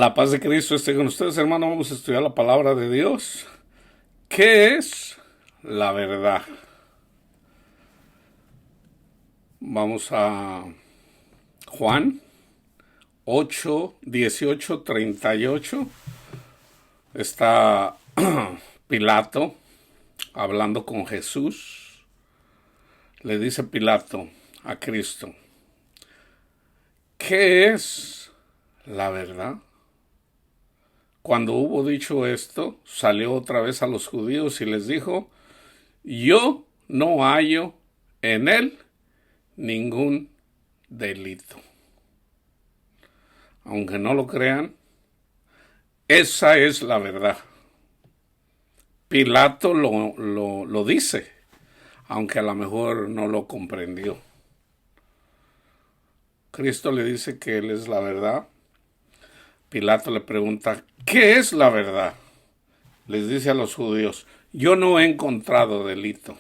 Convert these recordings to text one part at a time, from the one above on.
La paz de Cristo esté con ustedes, hermano. Vamos a estudiar la palabra de Dios. ¿Qué es la verdad? Vamos a Juan 8, 18, 38. Está Pilato hablando con Jesús. Le dice Pilato a Cristo: ¿qué es la verdad? Cuando hubo dicho esto, salió otra vez a los judíos y les dijo: yo no hallo en él ningún delito. Aunque no lo crean, esa es la verdad. Pilato lo dice, aunque a lo mejor no lo comprendió. Cristo le dice que él es la verdad. Pilato le pregunta: ¿qué es la verdad? Les dice a los judíos: yo no he encontrado delito.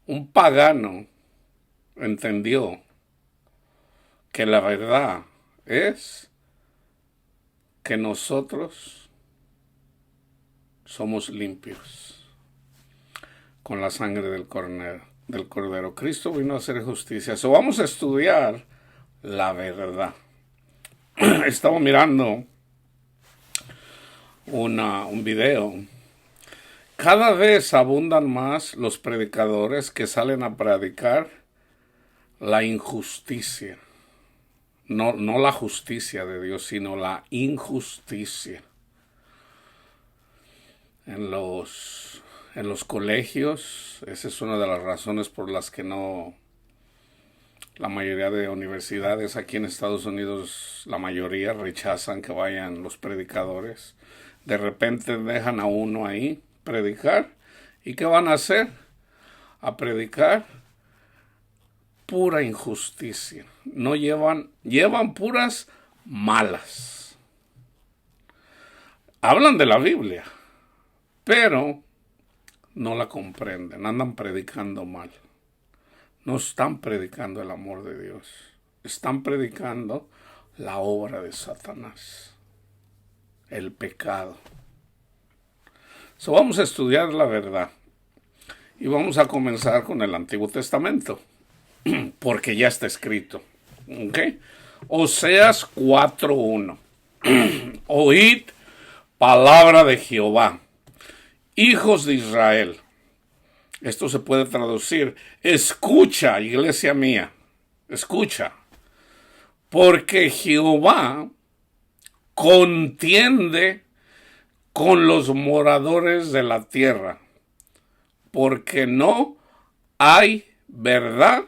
Un pagano entendió que la verdad es que nosotros somos limpios con la sangre del cordero. Cristo vino a hacer justicia. So, vamos a estudiar la verdad. Estaba mirando un video. Cada vez abundan más los predicadores que salen a predicar la injusticia. No la justicia de Dios, sino la injusticia. En los colegios, esa es una de las razones por las que la mayoría de universidades aquí en Estados Unidos, la mayoría rechazan que vayan los predicadores. De repente dejan a uno ahí predicar. ¿Y qué van a hacer? A predicar pura injusticia. No llevan puras malas. Hablan de la Biblia, pero no la comprenden. Andan predicando mal. No están predicando el amor de Dios. Están predicando la obra de Satanás, el pecado. So, vamos a estudiar la verdad. Y vamos a comenzar con el Antiguo Testamento, porque ya está escrito. ¿Okay? Oseas 4:1. Oíd palabra de Jehová, hijos de Israel. Esto se puede traducir: escucha, iglesia mía, escucha, porque Jehová contiende con los moradores de la tierra, porque no hay verdad,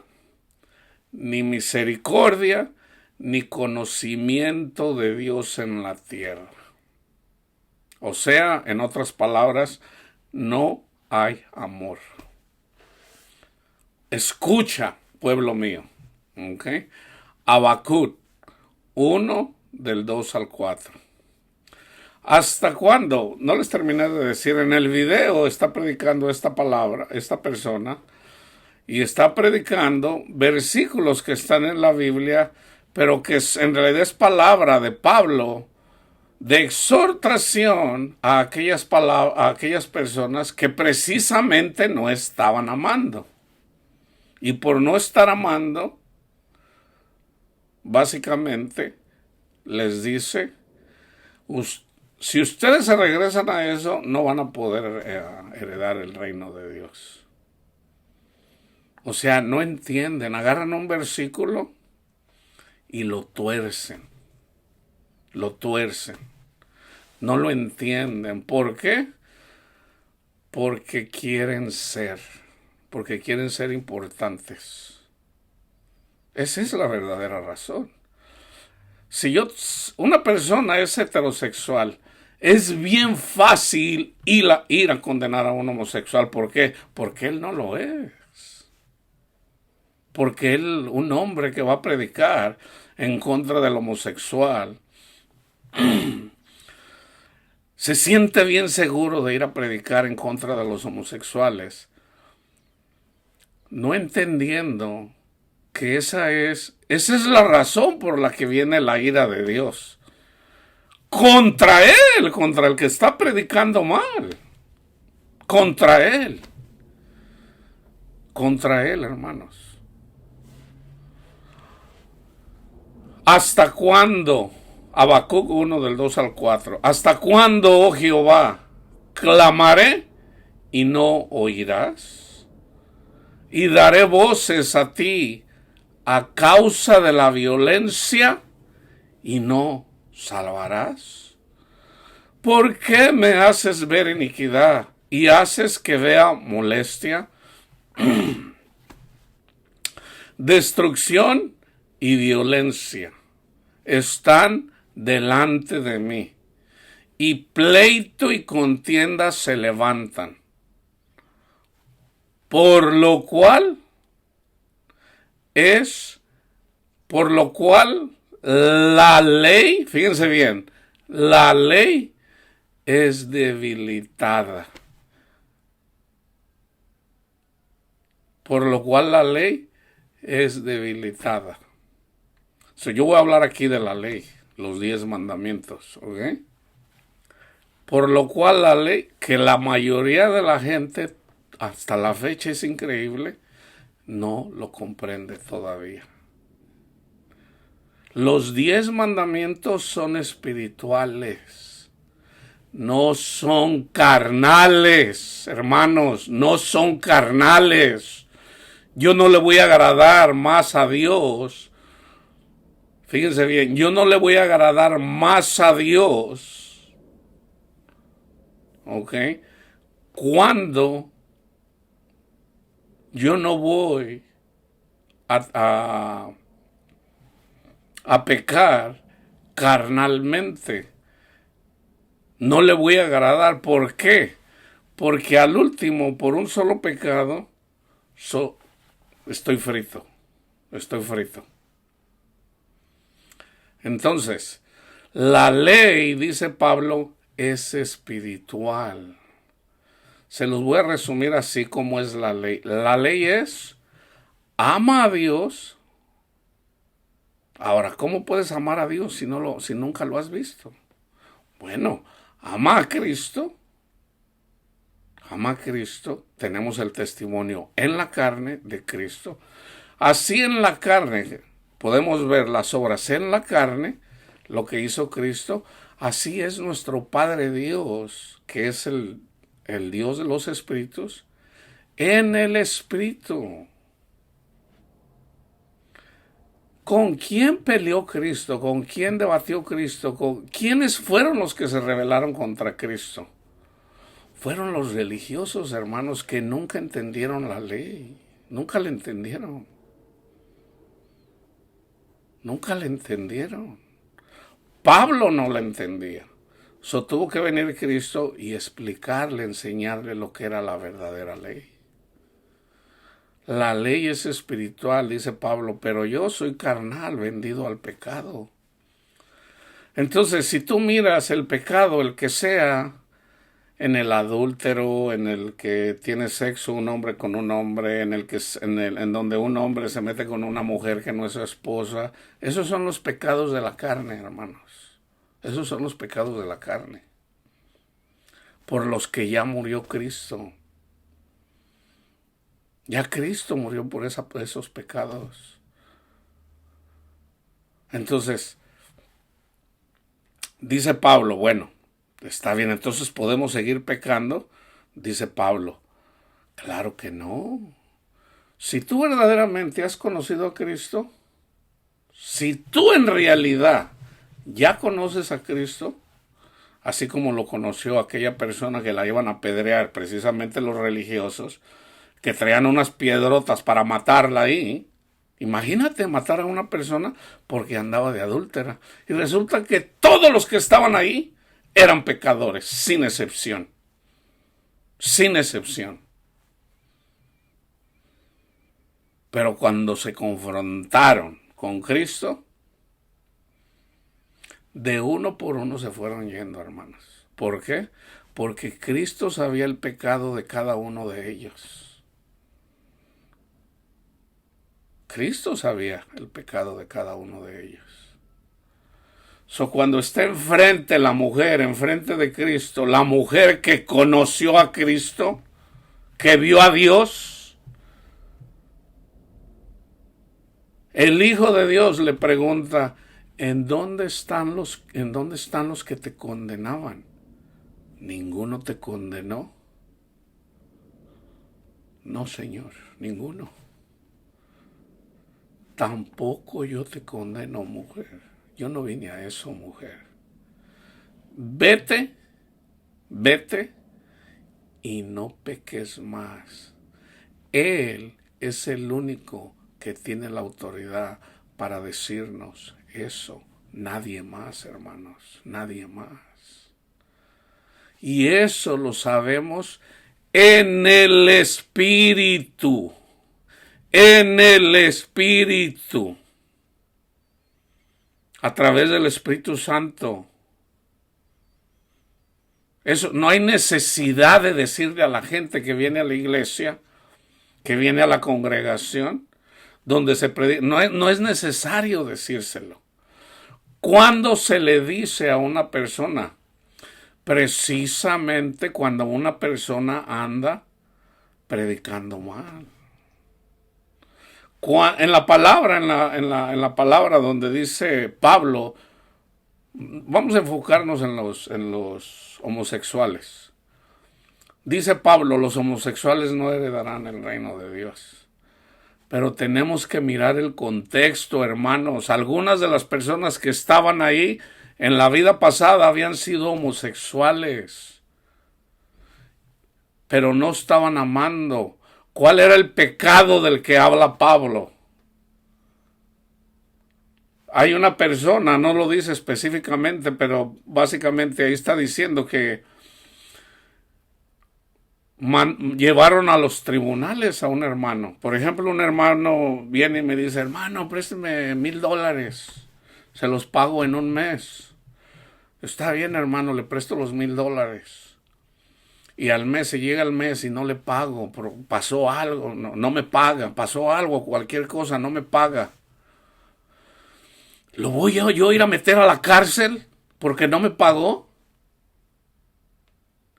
ni misericordia, ni conocimiento de Dios en la tierra. O sea, en otras palabras, no hay amor. Escucha, pueblo mío. ¿Okay? Habacuc 1, del 2 al 4. ¿Hasta cuándo? No les terminé de decir. En el video está predicando esta palabra, esta persona, y está predicando versículos que están en la Biblia, pero que en realidad es palabra de Pablo, de exhortación a aquellas personas que precisamente no estaban amando. Y por no estar amando, básicamente les dice: si ustedes se regresan a eso, no van a poder heredar el reino de Dios. O sea, no entienden. Agarran un versículo y lo tuercen. Lo tuercen. No lo entienden. ¿Por qué? Porque quieren ser importantes. Esa es la verdadera razón. Si una persona es heterosexual, es bien fácil ir a condenar a un homosexual. ¿Por qué? Porque él no lo es. Porque un hombre que va a predicar en contra del homosexual se siente bien seguro de ir a predicar en contra de los homosexuales, no entendiendo que esa es la razón por la que viene la ira de Dios. Contra él, contra el que está predicando mal. Contra él. Contra él, hermanos. ¿Hasta cuándo? Habacuc 1 del 2 al 4. ¿Hasta cuándo, oh Jehová, clamaré y no oirás? Y daré voces a ti a causa de la violencia y no salvarás. ¿Por qué me haces ver iniquidad y haces que vea molestia? Destrucción y violencia están delante de mí, y pleito y contienda se levantan. Por lo cual la ley, fíjense bien, la ley es debilitada. Por lo cual la ley es debilitada. Yo voy a hablar aquí de la ley, los 10 mandamientos, ¿ok? Por lo cual la ley, que la mayoría de la gente, hasta la fecha es increíble, no lo comprende todavía. Los 10 mandamientos son espirituales, no son carnales, hermanos, no son carnales. Yo no le voy a agradar más a Dios. Fíjense bien, yo no le voy a agradar más a Dios, ¿ok? Cuando yo no voy a pecar carnalmente. No le voy a agradar. ¿Por qué? Porque al último, por un solo pecado, estoy frito. Estoy frito. Entonces, la ley, dice Pablo, es espiritual. Se los voy a resumir así como es la ley. La ley es, ama a Dios. Ahora, ¿cómo puedes amar a Dios si nunca lo has visto? Bueno, ama a Cristo. Ama a Cristo. Tenemos el testimonio en la carne de Cristo. Así en la carne podemos ver las obras en la carne, lo que hizo Cristo. Así es nuestro Padre Dios, que es el Dios de los espíritus, en el espíritu. ¿Con quién peleó Cristo? ¿Con quién debatió Cristo? ¿Quiénes fueron los que se rebelaron contra Cristo? Fueron los religiosos, hermanos, que nunca entendieron la ley. Nunca la entendieron. Nunca la entendieron. Pablo no la entendía. Tuvo que venir Cristo y explicarle, enseñarle lo que era la verdadera ley. La ley es espiritual, dice Pablo, pero yo soy carnal, vendido al pecado. Entonces, si tú miras el pecado, el que sea, en el adúltero, en el que tiene sexo un hombre con un hombre, en donde un hombre se mete con una mujer que no es su esposa, esos son los pecados de la carne, hermanos. Esos son los pecados de la carne, por los que ya murió Cristo. Ya Cristo murió por esos pecados. Entonces, dice Pablo, bueno, está bien, entonces podemos seguir pecando. Dice Pablo, claro que no. Si tú verdaderamente has conocido a Cristo, si tú en realidad ya conoces a Cristo, así como lo conoció aquella persona que la iban a apedrear, precisamente los religiosos, que traían unas piedrotas para matarla ahí. Imagínate matar a una persona porque andaba de adúltera. Y resulta que todos los que estaban ahí eran pecadores, sin excepción. Sin excepción. Pero cuando se confrontaron con Cristo, de uno por uno se fueron yendo, hermanos. ¿Por qué? Porque Cristo sabía el pecado de cada uno de ellos. Cristo sabía el pecado de cada uno de ellos. Cuando está enfrente la mujer, enfrente de Cristo, la mujer que conoció a Cristo, que vio a Dios, el Hijo de Dios le pregunta, ¿en dónde están los que te condenaban? ¿Ninguno te condenó? No, Señor, ninguno. Tampoco yo te condeno, mujer. Yo no vine a eso, mujer. Vete y no peques más. Él es el único que tiene la autoridad para decirnos eso. Nadie más, hermanos, nadie más. Y eso lo sabemos en el Espíritu. En el Espíritu. A través del Espíritu Santo. Eso, no hay necesidad de decirle a la gente que viene a la iglesia, que viene a la congregación, donde se predica. No es necesario decírselo. ¿Cuándo se le dice a una persona? Precisamente cuando una persona anda predicando mal. En la palabra, en la palabra donde dice Pablo, vamos a enfocarnos en los homosexuales. Dice Pablo, los homosexuales no heredarán el reino de Dios. Pero tenemos que mirar el contexto, hermanos. Algunas de las personas que estaban ahí en la vida pasada habían sido homosexuales, pero no estaban amando. ¿Cuál era el pecado del que habla Pablo? Hay una persona, no lo dice específicamente, pero básicamente ahí está diciendo que llevaron a los tribunales a un hermano. Por ejemplo, un hermano viene y me dice, hermano, présteme $1,000, se los pago en un mes. Está bien, hermano, le presto los $1,000. Y al mes, se llega el mes y no le pago, pasó algo, no me paga, pasó algo, cualquier cosa, no me paga. ¿Lo voy yo a ir a meter a la cárcel porque no me pagó?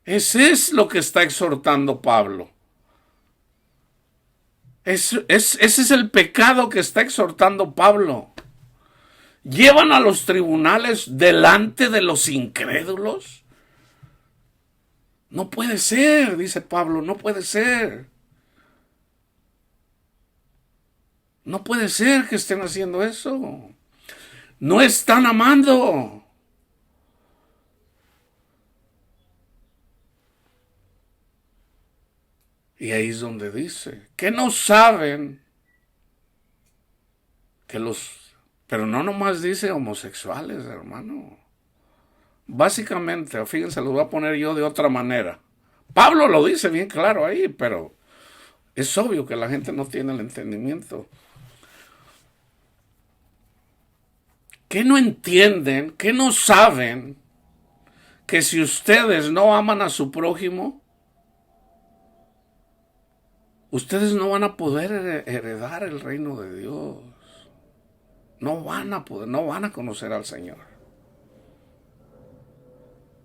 Ese es lo que está exhortando Pablo. Ese es el pecado que está exhortando Pablo. Llevan a los tribunales delante de los incrédulos. No puede ser, dice Pablo, no puede ser. No puede ser que estén haciendo eso. No están amando. Y ahí es donde dice, que no saben que pero no nomás dice homosexuales, hermano. Básicamente, fíjense, lo voy a poner yo de otra manera. Pablo lo dice bien claro ahí, pero es obvio que la gente no tiene el entendimiento. ¿Qué no entienden? ¿Qué no saben? Que si ustedes no aman a su prójimo, ustedes no van a poder heredar el reino de Dios. No van a poder, no van a conocer al Señor.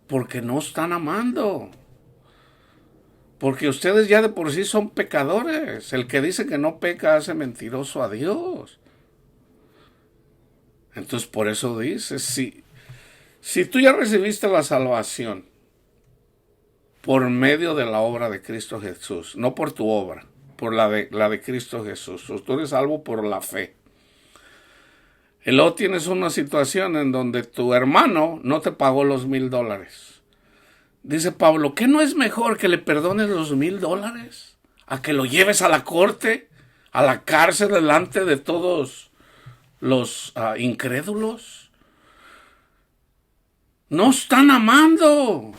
Porque no están amando. Porque ustedes ya de por sí son pecadores. El que dice que no peca hace mentiroso a Dios. Entonces por eso dice, si tú ya recibiste la salvación por medio de la obra de Cristo Jesús, no por tu obra, por la de Cristo Jesús, tú eres salvo por la fe. Y luego tienes una situación en donde tu hermano no te pagó los $1,000. Dice Pablo, ¿qué no es mejor que le perdones los $1,000 a que lo lleves a la corte, a la cárcel delante de todos los incrédulos? No están amando.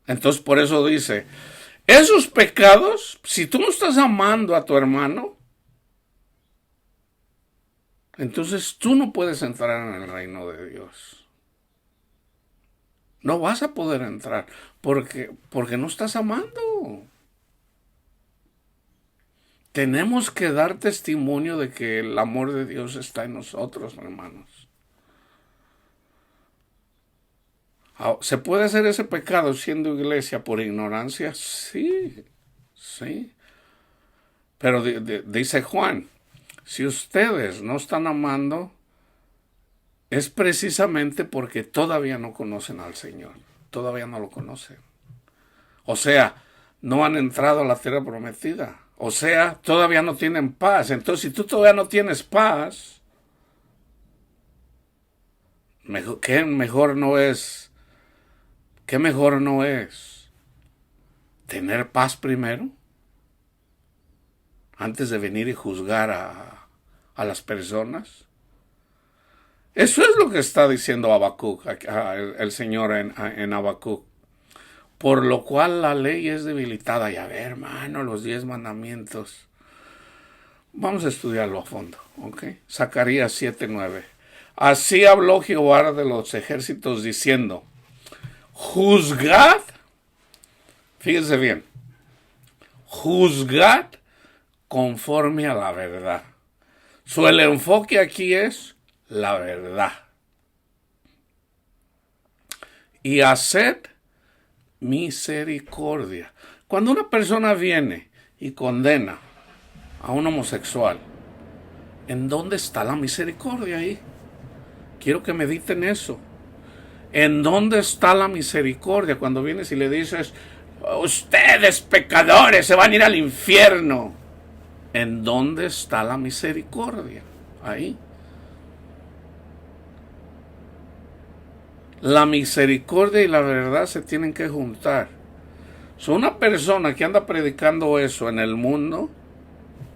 Entonces por eso dice, esos pecados, si tú no estás amando a tu hermano, entonces tú no puedes entrar en el reino de Dios. No vas a poder entrar porque no estás amando. Tenemos que dar testimonio de que el amor de Dios está en nosotros, hermanos. ¿Se puede hacer ese pecado siendo iglesia por ignorancia? Sí, sí. Pero dice Juan, si ustedes no están amando, es precisamente porque todavía no conocen al Señor. Todavía no lo conocen. O sea, no han entrado a la tierra prometida. O sea, todavía no tienen paz. Entonces, si tú todavía no tienes paz, ¿qué mejor no es? ¿Qué mejor no es tener paz primero? Antes de venir y juzgar a las personas. Eso es lo que está diciendo Habacuc, el Señor en Habacuc. Por lo cual la ley es debilitada. Y a ver, hermano, los 10 mandamientos. Vamos a estudiarlo a fondo, ¿ok? Zacarías 7:9. Así habló Jehová de los ejércitos diciendo, juzgad, fíjense bien, juzgad conforme a la verdad. El enfoque aquí es la verdad. Y haced misericordia. Cuando una persona viene y condena a un homosexual, ¿en dónde está la misericordia ahí? Quiero que mediten eso. ¿En dónde está la misericordia cuando vienes y le dices, ustedes pecadores se van a ir al infierno? ¿En dónde está la misericordia? Ahí. La misericordia y la verdad se tienen que juntar. Una persona que anda predicando eso en el mundo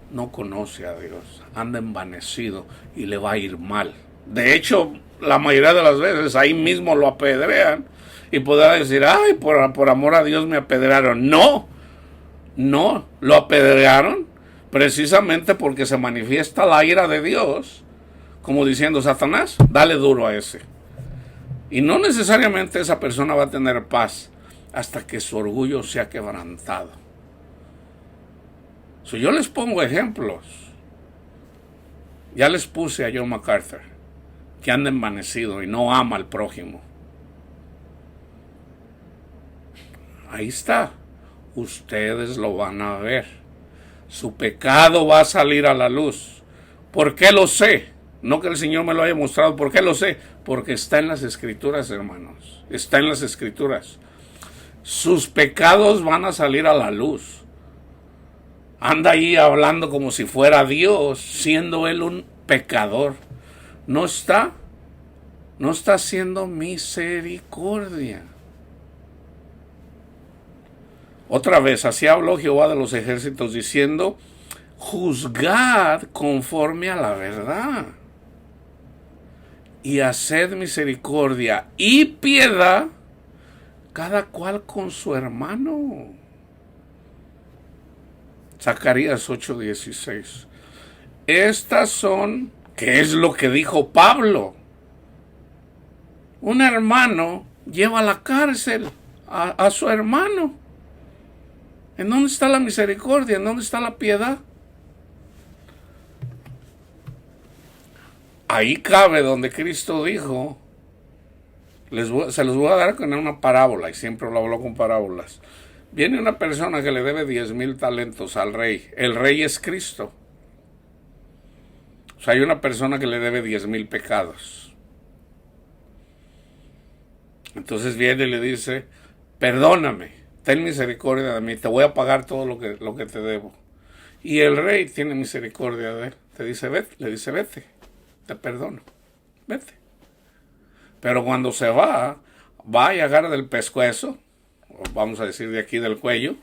no conoce a Dios, anda envanecido y le va a ir mal. De hecho, la mayoría de las veces ahí mismo lo apedrean y podrá decir, ay, por amor a Dios me apedrearon. No, lo apedrearon precisamente porque se manifiesta la ira de Dios, como diciendo, Satanás, dale duro a ese. Y no necesariamente esa persona va a tener paz hasta que su orgullo sea quebrantado. Yo les pongo ejemplos. Ya les puse a John MacArthur, que anda envanecido y no ama al prójimo. Ahí está. Ustedes lo van a ver. Su pecado va a salir a la luz. ¿Por qué lo sé? No que el Señor me lo haya mostrado. ¿Por qué lo sé? Porque está en las Escrituras, hermanos. Está en las Escrituras. Sus pecados van a salir a la luz. Anda ahí hablando como si fuera Dios, siendo él un pecador. No está haciendo misericordia. Otra vez, así habló Jehová de los ejércitos diciendo, juzgad conforme a la verdad y haced misericordia y piedad cada cual con su hermano. Zacarías 8:16. Estas son, ¿qué es lo que dijo Pablo? Un hermano lleva a la cárcel a su hermano. ¿En dónde está la misericordia? ¿En dónde está la piedad? Ahí cabe donde Cristo dijo, se los voy a dar con una parábola, y siempre lo hablo con parábolas. Viene una persona que le debe 10,000 talentos al rey. El rey es Cristo. Hay una persona que le debe 10,000 pecados. Entonces viene y le dice, perdóname, ten misericordia de mí, te voy a pagar todo lo que te debo. Y el rey tiene misericordia de él. Le dice, vete, te perdono, vete. Pero cuando se va y agarra del pescuezo, vamos a decir de aquí del cuello,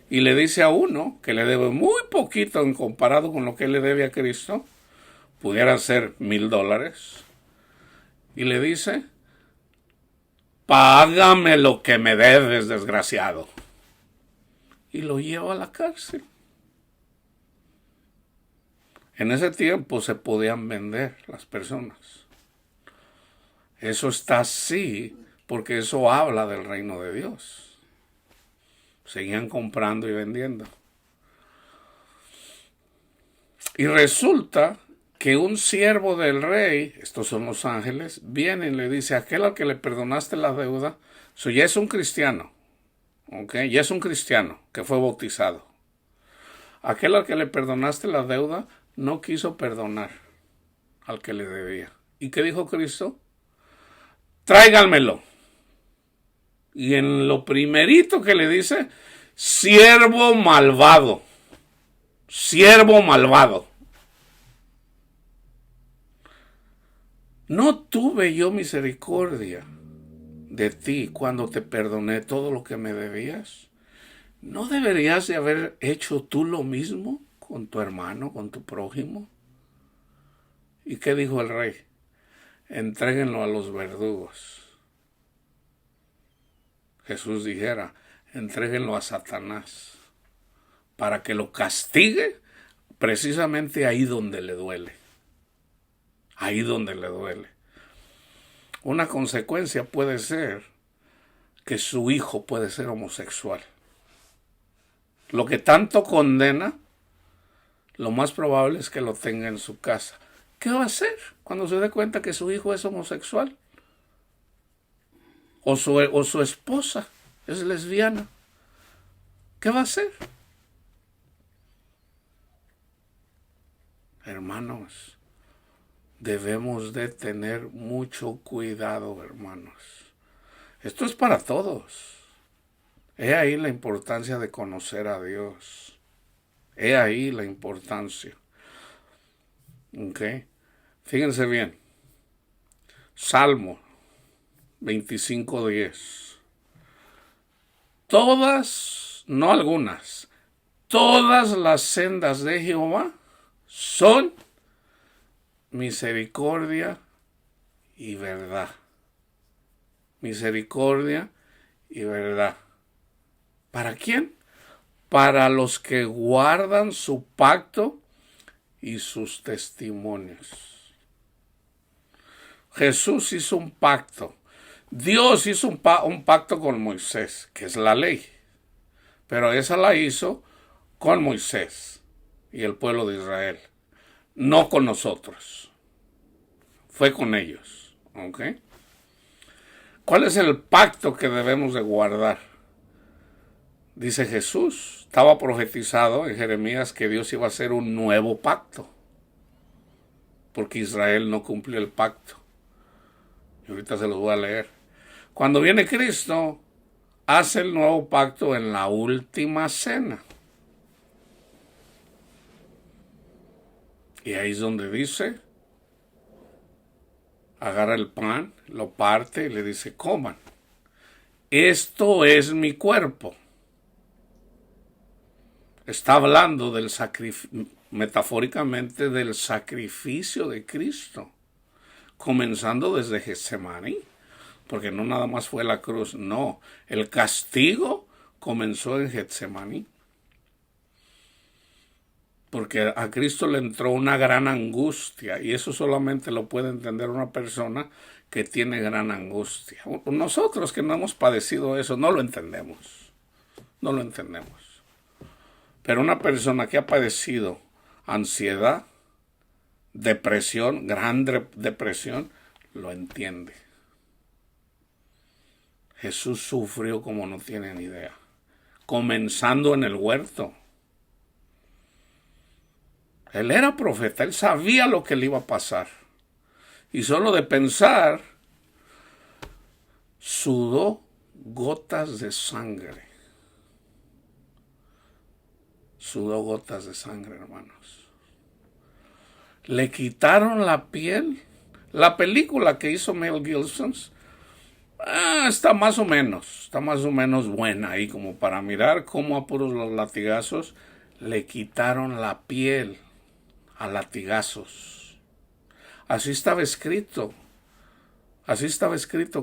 y le dice a uno que le debe muy poquito en comparado con lo que él le debe a Cristo, pudiera ser $1,000, y le dice, págame lo que me debes, desgraciado. Y lo lleva a la cárcel. En ese tiempo se podían vender las personas. Eso está así porque eso habla del reino de Dios. Seguían comprando y vendiendo. Y resulta que un siervo del rey, estos son los ángeles, viene y le dice, aquel al que le perdonaste la deuda, ya es un cristiano, ¿ok? Ya es un cristiano que fue bautizado. Aquel al que le perdonaste la deuda no quiso perdonar al que le debía. ¿Y qué dijo Cristo? Tráiganmelo. Y en lo primerito que le dice, siervo malvado. Siervo malvado. ¿No tuve yo misericordia de ti cuando te perdoné todo lo que me debías? ¿No deberías de haber hecho tú lo mismo con tu hermano, con tu prójimo? ¿Y qué dijo el rey? Entréguenlo a los verdugos. Jesús dijera, entréguenlo a Satanás para que lo castigue precisamente ahí donde le duele. Ahí donde le duele. Una consecuencia puede ser que su hijo puede ser homosexual. Lo que tanto condena, lo más probable es que lo tenga en su casa. ¿Qué va a hacer cuando se dé cuenta que su hijo es homosexual? O su esposa es lesbiana. ¿Qué va a hacer? Hermanos, debemos de tener mucho cuidado, hermanos. Esto es para todos. He ahí la importancia de conocer a Dios. He ahí la importancia. ¿Ok? Fíjense bien. Salmo 25:10. Todas, no algunas, todas las sendas de Jehová son misericordia y verdad. Misericordia y verdad. ¿Para quién? Para los que guardan su pacto y sus testimonios. Jesús hizo un pacto. Dios hizo un pacto con Moisés, que es la ley. Pero esa la hizo con Moisés y el pueblo de Israel. No con nosotros. Fue con ellos. ¿Ok? ¿Cuál es el pacto que debemos de guardar? Dice Jesús, estaba profetizado en Jeremías que Dios iba a hacer un nuevo pacto. Porque Israel no cumplió el pacto. Y ahorita se los voy a leer. Cuando viene Cristo, hace el nuevo pacto en la última cena. Y ahí es donde dice, agarra el pan, lo parte y le dice, coman. Esto es mi cuerpo. Está hablando del metafóricamente del sacrificio de Cristo. Comenzando desde Getsemaní. Porque no nada más fue la cruz, no. El castigo comenzó en Getsemaní. Porque a Cristo le entró una gran angustia. Y eso solamente lo puede entender una persona que tiene gran angustia. Nosotros que no hemos padecido eso, no lo entendemos. No lo entendemos. Pero una persona que ha padecido ansiedad, depresión, gran depresión, lo entiende. Jesús sufrió como no tienen idea. Comenzando en el huerto. Él era profeta, él sabía lo que le iba a pasar. Y solo de pensar, sudó gotas de sangre. Sudó gotas de sangre, hermanos. Le quitaron la piel. La película que hizo Mel Gibson está más o menos buena ahí como para mirar cómo a puros los latigazos le quitaron la piel a latigazos. Así estaba escrito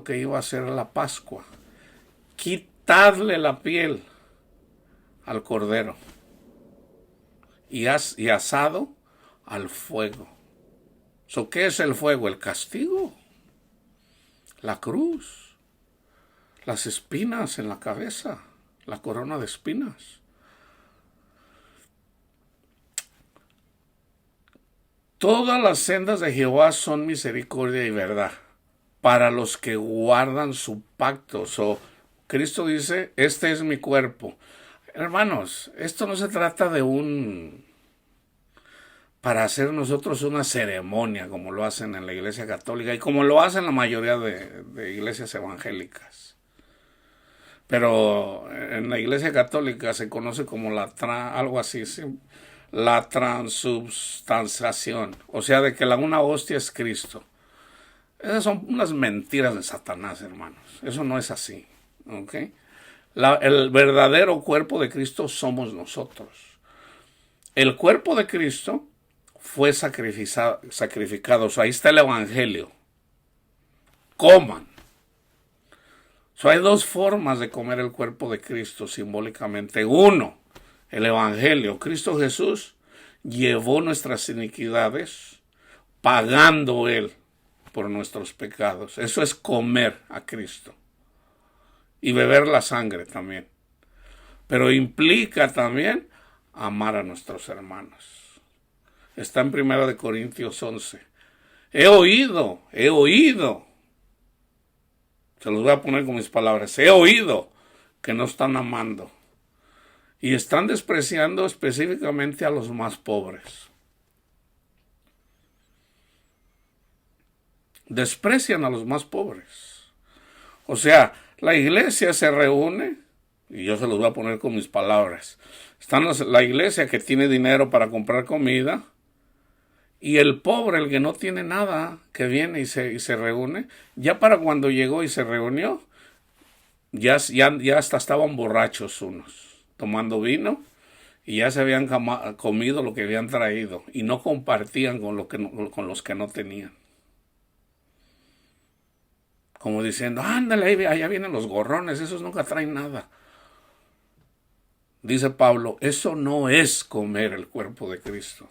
que iba a ser la Pascua. Quitarle la piel al cordero y asado al fuego. ¿Qué es el fuego? El castigo, la cruz, las espinas en la cabeza, la corona de espinas. Todas las sendas de Jehová son misericordia y verdad para los que guardan su pacto. Cristo dice, este es mi cuerpo. Hermanos, esto no se trata de para hacer nosotros una ceremonia como lo hacen en la Iglesia Católica y como lo hacen la mayoría de iglesias evangélicas. Pero en la Iglesia Católica se conoce como algo así, ¿sí? La transubstanciación, o sea, de que una hostia es Cristo. Esas son unas mentiras de Satanás, hermanos. Eso no es así, ¿ok? El verdadero cuerpo de Cristo somos nosotros. El cuerpo de Cristo fue sacrificado. Ahí está el Evangelio. Coman. Hay dos formas de comer el cuerpo de Cristo simbólicamente. Uno, el Evangelio. Cristo Jesús llevó nuestras iniquidades, pagando Él por nuestros pecados. Eso es comer a Cristo. Y beber la sangre también. Pero implica también amar a nuestros hermanos. Está en 1 Corintios 11. He oído. Se los voy a poner con mis palabras. He oído que no están amando. Y están despreciando específicamente a los más pobres. Desprecian a los más pobres. O sea, la iglesia se reúne, y yo se los voy a poner con mis palabras. Está la iglesia que tiene dinero para comprar comida, y el pobre, el que no tiene nada, que viene y se reúne, ya para cuando llegó y se reunió, ya hasta estaban borrachos unos, tomando vino, y ya se habían comido lo que habían traído, y no compartían con los que no tenían. Como diciendo, ándale, allá vienen los gorrones, esos nunca traen nada. Dice Pablo, eso no es comer el cuerpo de Cristo.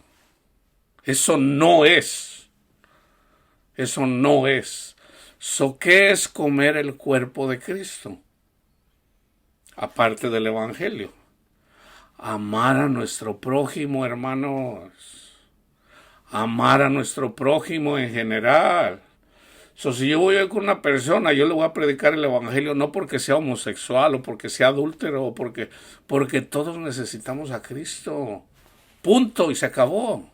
Eso no es. ¿Qué es comer el cuerpo de Cristo? Aparte del Evangelio. Amar a nuestro prójimo, hermanos. Amar a nuestro prójimo en general. Si yo voy con una persona, yo le voy a predicar el Evangelio no porque sea homosexual o porque sea adúltero o porque todos necesitamos a Cristo. Punto, y se acabó.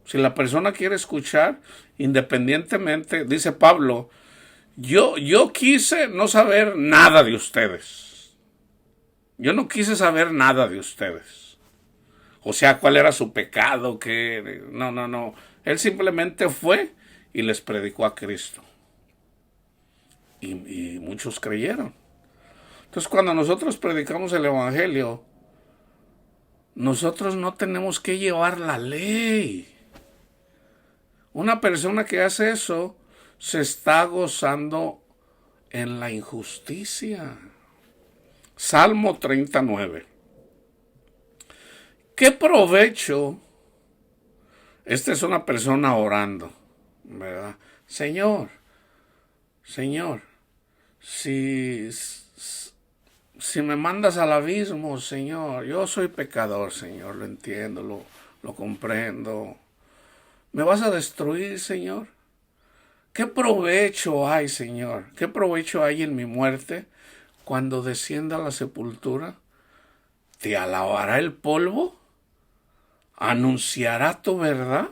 Si la persona quiere escuchar, independientemente, dice Pablo, yo quise no saber nada de ustedes. Yo no quise saber nada de ustedes. O sea, cuál era su pecado, no. Él simplemente fue y les predicó a Cristo. Y muchos creyeron. Entonces, cuando nosotros predicamos el Evangelio, nosotros no tenemos que llevar la ley. Una persona que hace eso se está gozando en la injusticia. Salmo 39. ¿Qué provecho? Esta es una persona orando, ¿verdad? Señor, si me mandas al abismo, Señor, yo soy pecador, Señor, lo entiendo, lo comprendo. ¿Me vas a destruir, Señor? ¿Qué provecho hay, Señor? ¿Qué provecho hay en mi muerte cuando descienda a la sepultura? ¿Te alabará el polvo? ¿Anunciará tu verdad?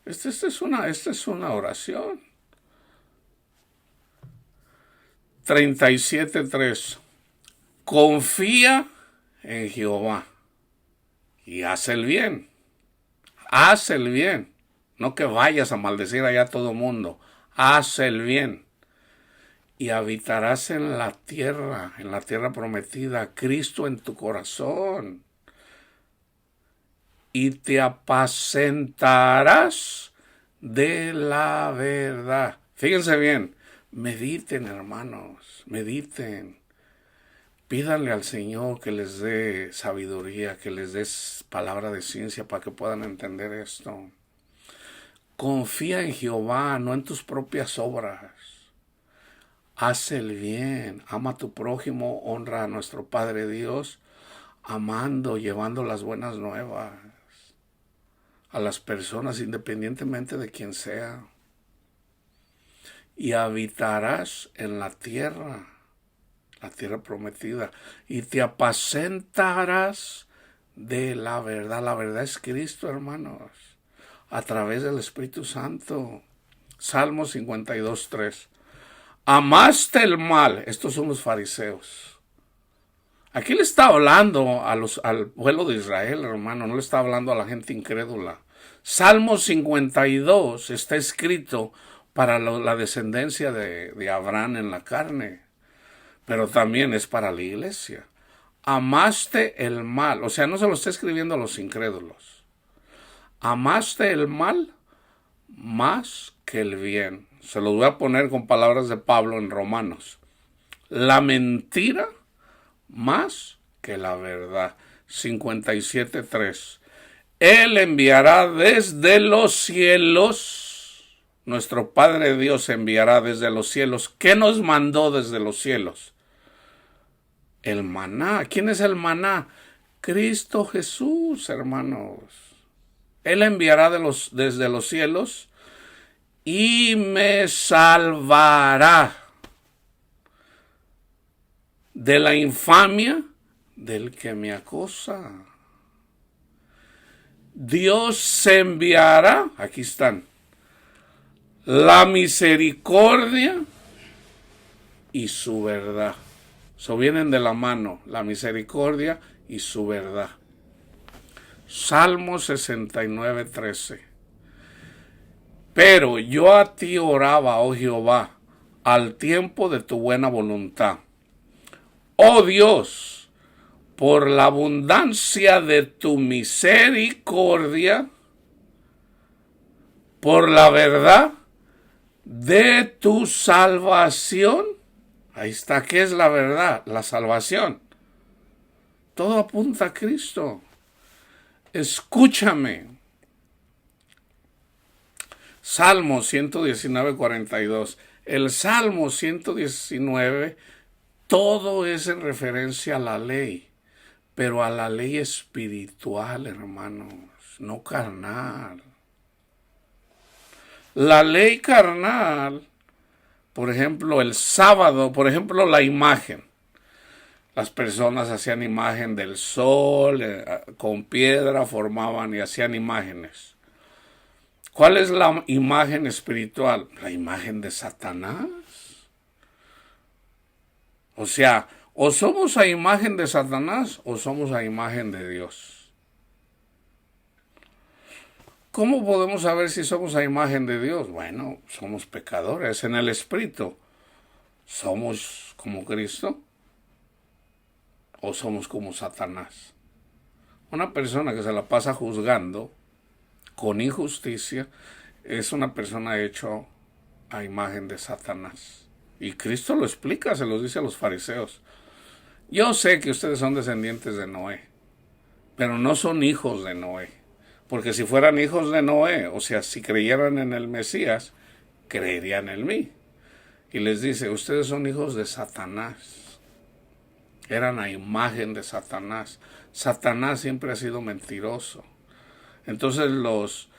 Esta es una oración. 37:3. Confía en Jehová y haz el bien. Haz el bien. No que vayas a maldecir allá a todo mundo. Haz el bien. Y habitarás en la tierra prometida, Cristo en tu corazón. Y te apacentarás de la verdad. Fíjense bien. Mediten, hermanos. Mediten. Pídanle al Señor que les dé sabiduría, que les dé palabra de ciencia para que puedan entender esto. Confía en Jehová, no en tus propias obras. Haz el bien, ama a tu prójimo, honra a nuestro Padre Dios, amando, llevando las buenas nuevas. a las personas independientemente de quién sea. Y habitarás en la tierra prometida, y te apacentarás de la verdad. La verdad es Cristo, hermanos, a través del Espíritu Santo. Salmo 52:3. Amaste el mal. Estos son los fariseos. Aquí le está hablando al pueblo de Israel, hermano, no le está hablando a la gente incrédula. Salmo 52 está escrito para la descendencia de Abraham en la carne, pero también es para la iglesia. Amaste el mal, o sea, no se lo está escribiendo a los incrédulos. Amaste el mal más que el bien. Se lo voy a poner con palabras de Pablo en Romanos. La mentira más que la verdad. 57:3. Él enviará desde los cielos. Nuestro Padre Dios enviará desde los cielos. ¿Qué nos mandó desde los cielos? El maná. ¿Quién es el maná? Cristo Jesús, hermanos. Él enviará desde los cielos y me salvará de la infamia del que me acosa. Dios se enviará, aquí están, la misericordia y su verdad. Eso vienen de la mano, la misericordia y su verdad. Salmo 69:13. Pero yo a ti oraba, oh Jehová, al tiempo de tu buena voluntad. Oh Dios, por la abundancia de tu misericordia, por la verdad de tu salvación. Ahí está, ¿qué es la verdad? La salvación. Todo apunta a Cristo. Escúchame. Salmo 119:42. El Salmo 119, todo es en referencia a la ley, pero a la ley espiritual, hermanos, no carnal. La ley carnal, por ejemplo, el sábado, por ejemplo, la imagen. Las personas hacían imagen del sol, con piedra formaban y hacían imágenes. ¿Cuál es la imagen espiritual? La imagen de Satanás. O sea, o somos a imagen de Satanás o somos a imagen de Dios. ¿Cómo podemos saber si somos a imagen de Dios? Bueno, somos pecadores en el espíritu. ¿Somos como Cristo o somos como Satanás? Una persona que se la pasa juzgando con injusticia es una persona hecha a imagen de Satanás. Y Cristo lo explica, se los dice a los fariseos. Yo sé que ustedes son descendientes de Noé, pero no son hijos de Noé. Porque si fueran hijos de Noé, o sea, si creyeran en el Mesías, creerían en mí. Y les dice, ustedes son hijos de Satanás. Eran a imagen de Satanás. Satanás siempre ha sido mentiroso. Entonces los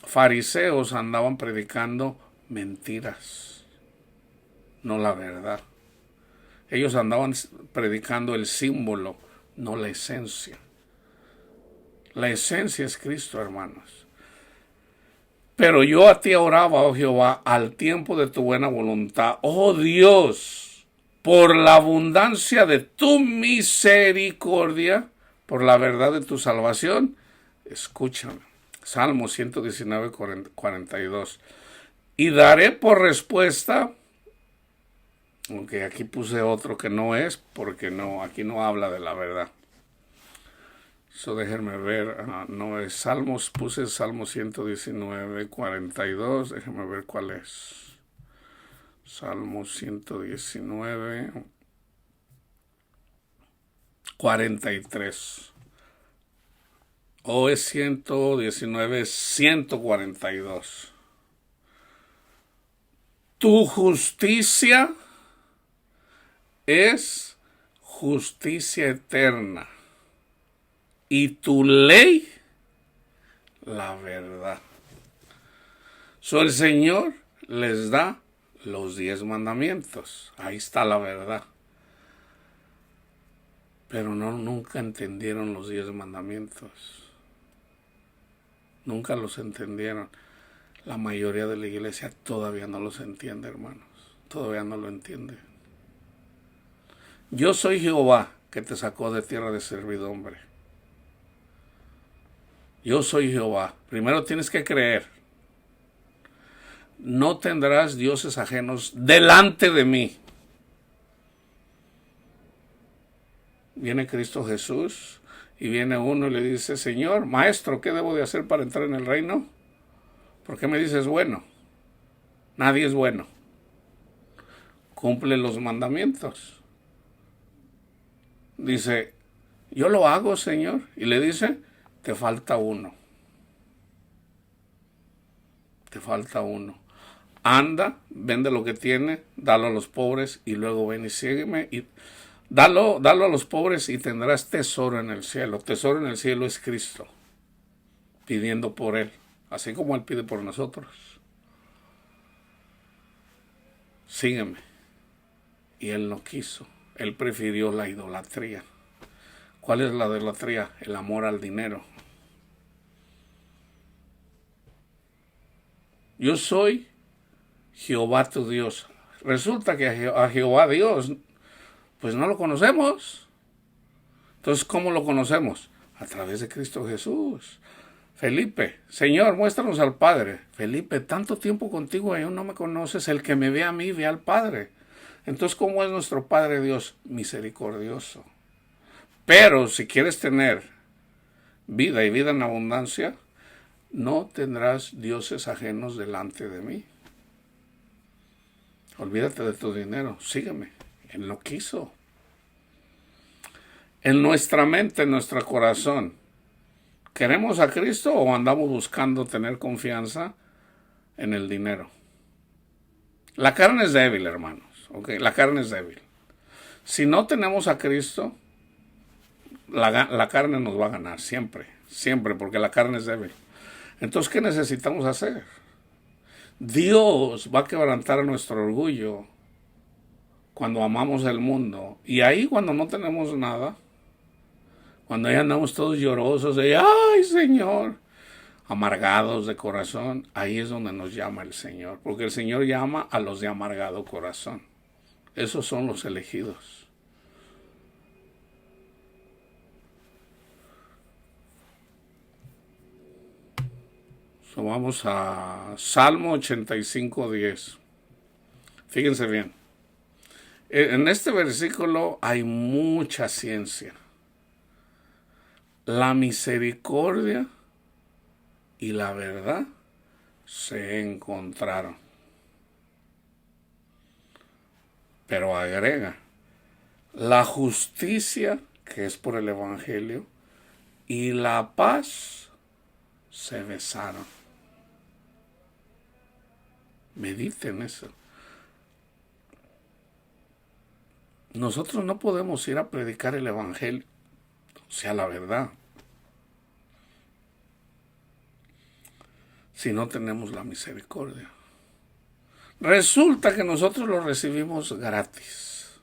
fariseos andaban predicando mentiras, no la verdad. Ellos andaban predicando el símbolo, no la esencia. La esencia es Cristo, hermanos. Pero yo a ti oraba, oh Jehová, al tiempo de tu buena voluntad. Oh Dios, por la abundancia de tu misericordia, por la verdad de tu salvación, escúchame. Salmo 119:42. Y daré por respuesta, aunque aquí puse otro que no es, porque no, aquí no habla de la verdad. Eso déjenme ver, no es Salmos, puse Salmo 119:42, déjenme ver cuál es. Salmo 119:43. O es 119:142. Tu justicia es justicia eterna. Y tu ley la verdad. El Señor les da los 10 mandamientos. Ahí está la verdad. Pero nunca entendieron los 10 mandamientos. Nunca los entendieron. La mayoría de la iglesia todavía no los entiende, hermanos. Todavía no lo entiende. Yo soy Jehová, que te sacó de tierra de servidumbre. Yo soy Jehová. Primero tienes que creer. No tendrás dioses ajenos delante de mí. Viene Cristo Jesús y viene uno y le dice: Señor, maestro, ¿qué debo de hacer para entrar en el reino? ¿Por qué me dices bueno? Nadie es bueno. Cumple los mandamientos. Dice: yo lo hago, Señor. Y le dice: te falta uno. Te falta uno. Anda, vende lo que tiene, dalo a los pobres y luego ven y sígueme. Y dalo a los pobres y tendrás tesoro en el cielo. Tesoro en el cielo es Cristo, pidiendo por Él, así como Él pide por nosotros. Sígueme. Y Él no quiso. Él prefirió la idolatría. ¿Cuál es la idolatría? El amor al dinero. Yo soy Jehová tu Dios. Resulta que a Jehová Dios, pues no lo conocemos. Entonces, ¿cómo lo conocemos? A través de Cristo Jesús. Felipe: Señor, muéstranos al Padre. Felipe: tanto tiempo contigo y aún no me conoces. El que me ve a mí, ve al Padre. Entonces, ¿cómo es nuestro Padre Dios? Misericordioso. Pero si quieres tener vida y vida en abundancia, no tendrás dioses ajenos delante de mí. Olvídate de tu dinero, sígueme. Él no quiso. En nuestra mente, en nuestro corazón, ¿queremos a Cristo o andamos buscando tener confianza en el dinero? La carne es débil, hermanos. ¿Okay? La carne es débil. Si no tenemos a Cristo, la carne nos va a ganar siempre, siempre, porque la carne es débil. Entonces, ¿qué necesitamos hacer? Dios va a quebrantar nuestro orgullo cuando amamos el mundo. Y ahí, cuando no tenemos nada, cuando ya andamos todos llorosos, de ¡ay, Señor!, amargados de corazón, ahí es donde nos llama el Señor. Porque el Señor llama a los de amargado corazón. Esos son los elegidos. Vamos a Salmo 85:10. Fíjense bien. En este versículo hay mucha ciencia. La misericordia y la verdad se encontraron. Pero agrega: la justicia, que es por el Evangelio, y la paz se besaron. Mediten eso. Nosotros no podemos ir a predicar el Evangelio, o sea, la verdad, si no tenemos la misericordia. Resulta que nosotros lo recibimos gratis.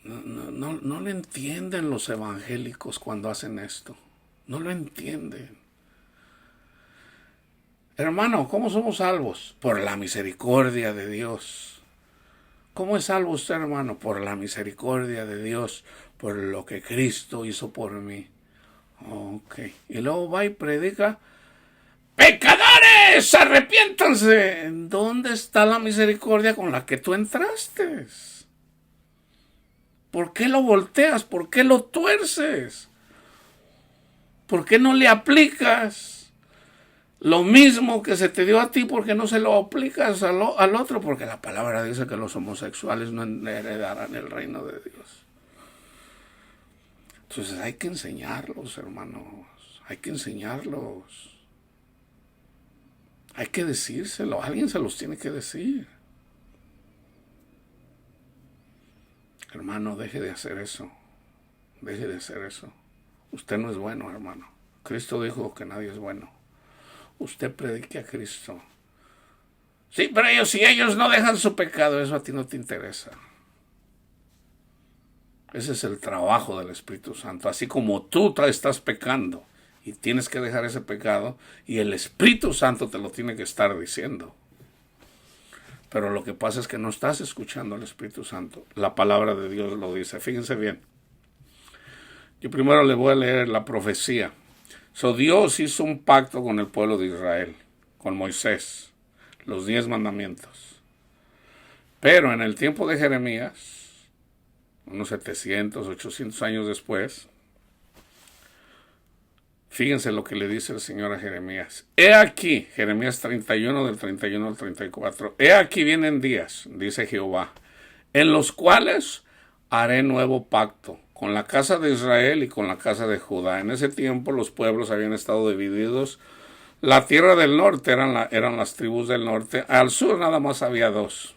No lo entienden los evangélicos cuando hacen esto. No lo entienden. Hermano, ¿cómo somos salvos? Por la misericordia de Dios. ¿Cómo es salvo usted, hermano? Por la misericordia de Dios, por lo que Cristo hizo por mí. Ok. Y luego va y predica: ¡pecadores, arrepiéntanse! ¿Dónde está la misericordia con la que tú entraste? ¿Por qué lo volteas? ¿Por qué lo tuerces? ¿Por qué no le aplicas lo mismo que se te dio a ti? ¿Por qué no se lo aplicas al otro? Porque la palabra dice que los homosexuales no heredarán el reino de Dios. Entonces hay que enseñarlos, hermanos. Hay que enseñarlos. Hay que decírselo. Alguien se los tiene que decir. Hermano, deje de hacer eso. Deje de hacer eso. Usted no es bueno, hermano. Cristo dijo que nadie es bueno. Usted predique a Cristo. Sí, pero si ellos no dejan su pecado, eso a ti no te interesa. Ese es el trabajo del Espíritu Santo. Así como tú estás pecando y tienes que dejar ese pecado, y el Espíritu Santo te lo tiene que estar diciendo. Pero lo que pasa es que no estás escuchando al Espíritu Santo. La palabra de Dios lo dice. Fíjense bien. Yo primero le voy a leer la profecía. Dios hizo un pacto con el pueblo de Israel, con Moisés, los 10 mandamientos. Pero en el tiempo de Jeremías, unos 700, 800 años después, fíjense lo que le dice el Señor a Jeremías. He aquí, Jeremías 31, del 31 al 34. He aquí vienen días, dice Jehová, en los cuales haré nuevo pacto con la casa de Israel y con la casa de Judá. En ese tiempo los pueblos habían estado divididos. La tierra del norte eran las tribus del norte. Al sur nada más había 2.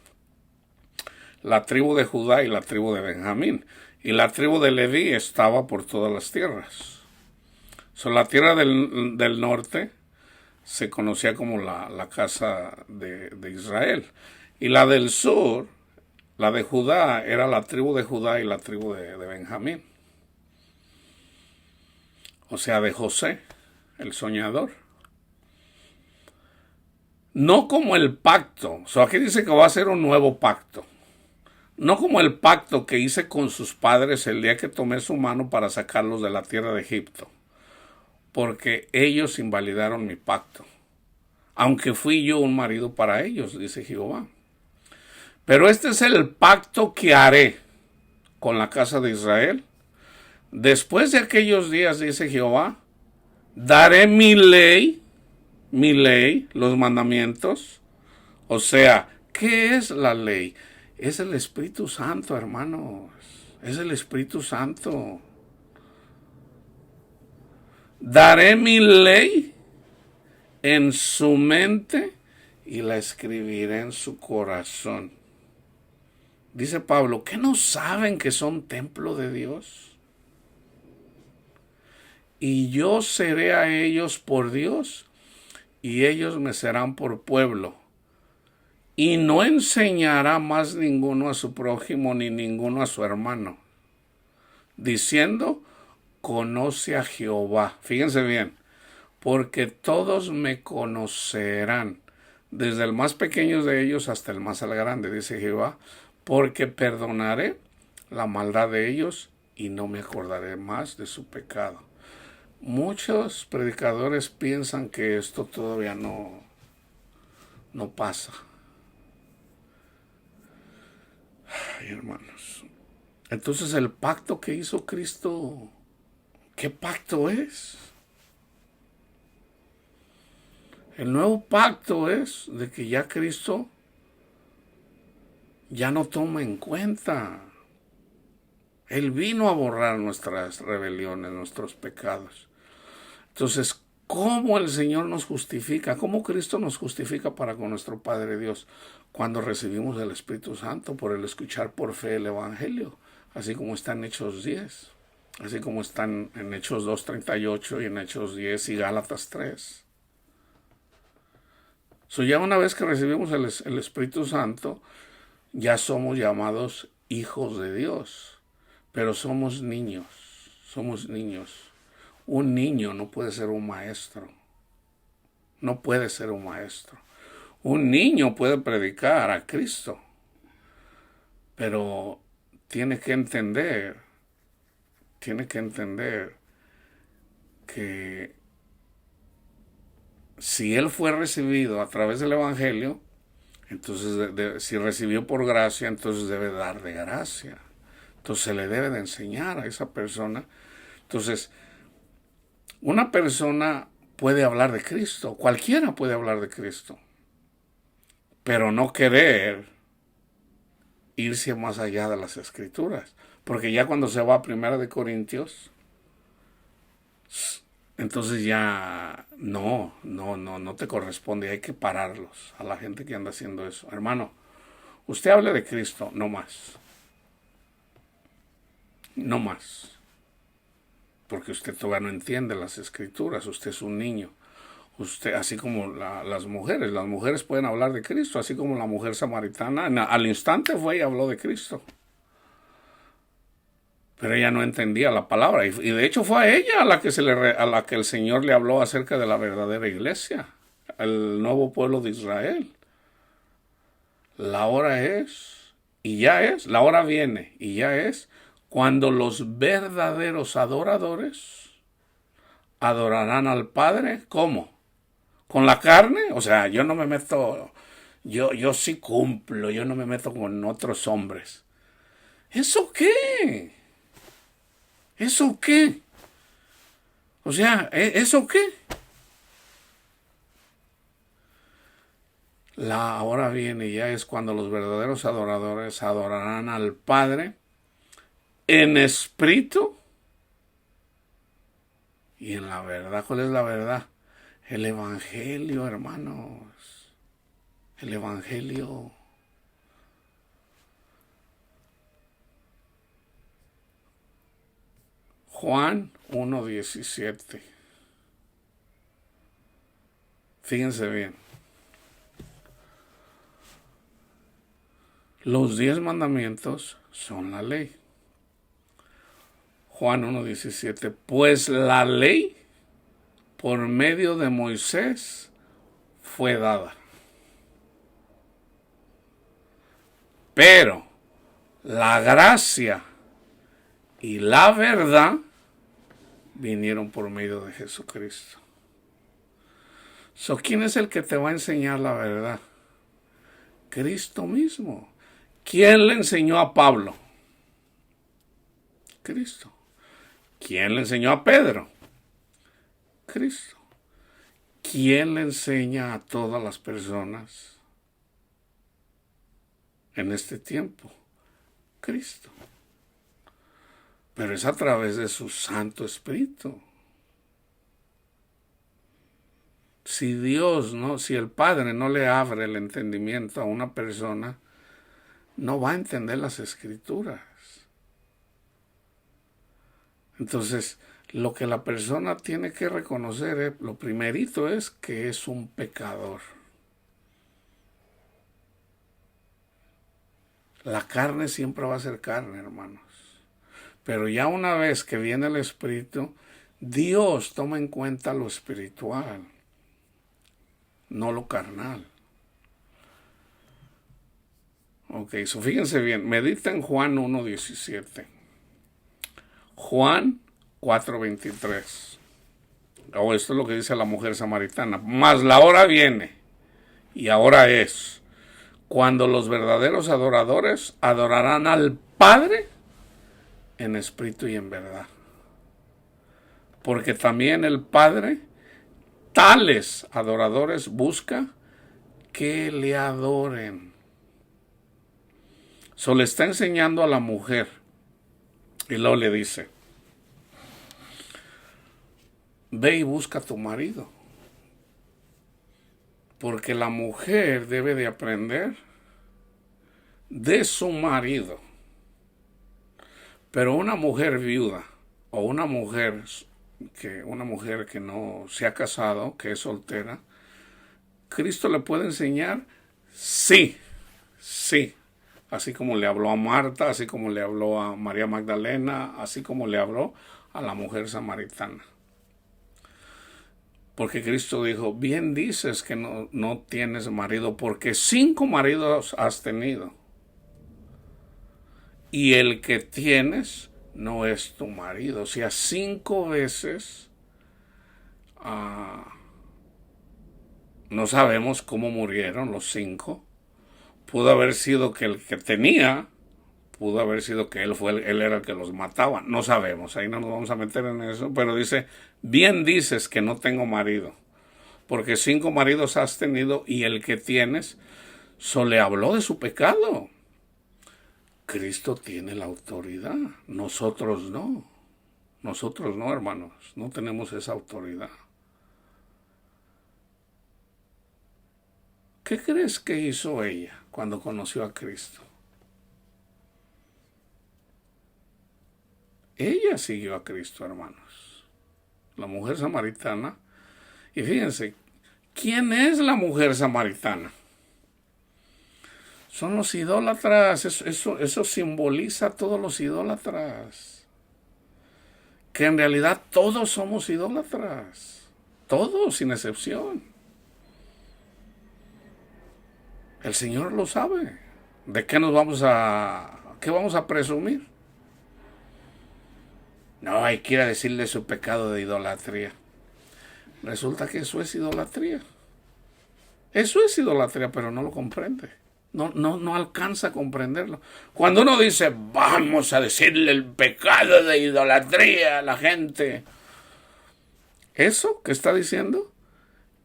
La tribu de Judá y la tribu de Benjamín. Y la tribu de Leví estaba por todas las tierras. La tierra del norte se conocía como la casa de Israel. Y la del sur, la de Judá, era la tribu de Judá y la tribu de Benjamín. O sea, de José, el soñador. No como el pacto. Aquí dice que va a ser un nuevo pacto. No como el pacto que hice con sus padres el día que tomé su mano para sacarlos de la tierra de Egipto. Porque ellos invalidaron mi pacto. Aunque fui yo un marido para ellos, dice Jehová. Pero este es el pacto que haré con la casa de Israel. Después de aquellos días, dice Jehová, daré mi ley, los mandamientos. O sea, ¿qué es la ley? Es el Espíritu Santo, hermanos. Es el Espíritu Santo. Daré mi ley en su mente y la escribiré en su corazón. Dice Pablo, ¿qué no saben que son templo de Dios? Y yo seré a ellos por Dios, y ellos me serán por pueblo. Y no enseñará más ninguno a su prójimo, ni ninguno a su hermano, diciendo, conoce a Jehová. Fíjense bien, porque todos me conocerán, desde el más pequeño de ellos hasta el más grande, dice Jehová, porque perdonaré la maldad de ellos y no me acordaré más de su pecado. Muchos predicadores piensan que esto todavía no pasa. Ay, hermanos. Entonces el pacto que hizo Cristo, ¿qué pacto es? El nuevo pacto es de que ya Cristo ya no toma en cuenta. Él vino a borrar nuestras rebeliones, nuestros pecados. Entonces, ¿cómo el Señor nos justifica? ¿Cómo Cristo nos justifica para con nuestro Padre Dios? Cuando recibimos el Espíritu Santo por el escuchar por fe el Evangelio, así como está en Hechos 10, así como están en Hechos 2:38 y en Hechos 10 y Gálatas 3. Ya una vez que recibimos el Espíritu Santo, ya somos llamados hijos de Dios, pero somos niños. Un niño no puede ser un maestro. No puede ser un maestro. Un niño puede predicar a Cristo, pero tiene que entender que si él fue recibido a través del Evangelio, entonces si recibió por gracia, entonces debe dar de gracia. Entonces se le debe de enseñar a esa persona. Entonces, una persona puede hablar de Cristo, cualquiera puede hablar de Cristo, pero no querer irse más allá de las Escrituras. Porque ya cuando se va a 1 Corintios, entonces ya no te corresponde, hay que pararlos a la gente que anda haciendo eso. Hermano, usted hable de Cristo, no más. No más. porque usted todavía no entiende las escrituras, usted es un niño. Usted, así como las mujeres pueden hablar de Cristo, así como la mujer samaritana, al instante fue y habló de Cristo. Pero ella no entendía la palabra, y de hecho fue a ella a la que el Señor le habló acerca de la verdadera iglesia, el nuevo pueblo de Israel. La hora es, y ya es, la hora viene, y ya es, cuando los verdaderos adoradores adorarán al Padre, ¿cómo? ¿Con la carne? O sea, yo no me meto, yo sí cumplo, yo no me meto con otros hombres. ¿Eso qué? ¿Eso qué? O sea, ¿eso qué? La hora viene y ya es cuando los verdaderos adoradores adorarán al Padre en espíritu y en la verdad. ¿Cuál es la verdad? El Evangelio, hermanos. El Evangelio. Juan 1:17. Fíjense bien. Los 10 mandamientos son la ley. Juan 1:17. Pues la ley por medio de Moisés fue dada. Pero la gracia y la verdad vinieron por medio de Jesucristo. ¿Quién es el que te va a enseñar la verdad? Cristo mismo. ¿Quién le enseñó a Pablo? Cristo. ¿Quién le enseñó a Pedro? Cristo. ¿Quién le enseña a todas las personas en este tiempo? Cristo. Pero es a través de su Santo Espíritu. Si Dios, si el Padre no le abre el entendimiento a una persona, no va a entender las Escrituras. Entonces, lo que la persona tiene que reconocer, lo primerito es que es un pecador. La carne siempre va a ser carne, hermanos. Pero ya una vez que viene el Espíritu, Dios toma en cuenta lo espiritual, no lo carnal. Ok, fíjense bien, medita en Juan 1:17. Juan 4:23. Esto es lo que dice la mujer samaritana. Mas la hora viene, y ahora es, cuando los verdaderos adoradores adorarán al Padre en espíritu y en verdad. Porque también el Padre tales adoradores busca que le adoren. Le está enseñando a la mujer y luego le dice: ve y busca a tu marido. Porque la mujer debe de aprender de su marido. Pero una mujer viuda o una mujer que no se ha casado, que es soltera, Cristo le puede enseñar, sí, así como le habló a Marta, así como le habló a María Magdalena, así como le habló a la mujer samaritana. Porque Cristo dijo: bien dices que no tienes marido, porque 5 maridos has tenido, y el que tienes no es tu marido. O sea, 5 veces no sabemos cómo murieron los 5. Pudo haber sido que el que tenía, pudo haber sido que él era el que los mataba. No sabemos, ahí no nos vamos a meter en eso. Pero dice: bien dices que no tengo marido, porque 5 maridos has tenido, y el que tienes, le habló de su pecado. Cristo tiene la autoridad, nosotros no. Nosotros no, hermanos, no tenemos esa autoridad. ¿Qué crees que hizo ella cuando conoció a Cristo? ella siguió a Cristo, hermanos. La mujer samaritana. Y fíjense, ¿quién es la mujer samaritana? Son los idólatras. Eso simboliza a todos los idólatras. Que en realidad todos somos idólatras. Todos, sin excepción. El Señor lo sabe. ¿De qué qué vamos a presumir? No, hay que ir a decirle su pecado de idolatría. Resulta que eso es idolatría. Eso es idolatría, pero no lo comprende. No alcanza a comprenderlo. Cuando uno dice, vamos a decirle el pecado de idolatría a la gente, eso que está diciendo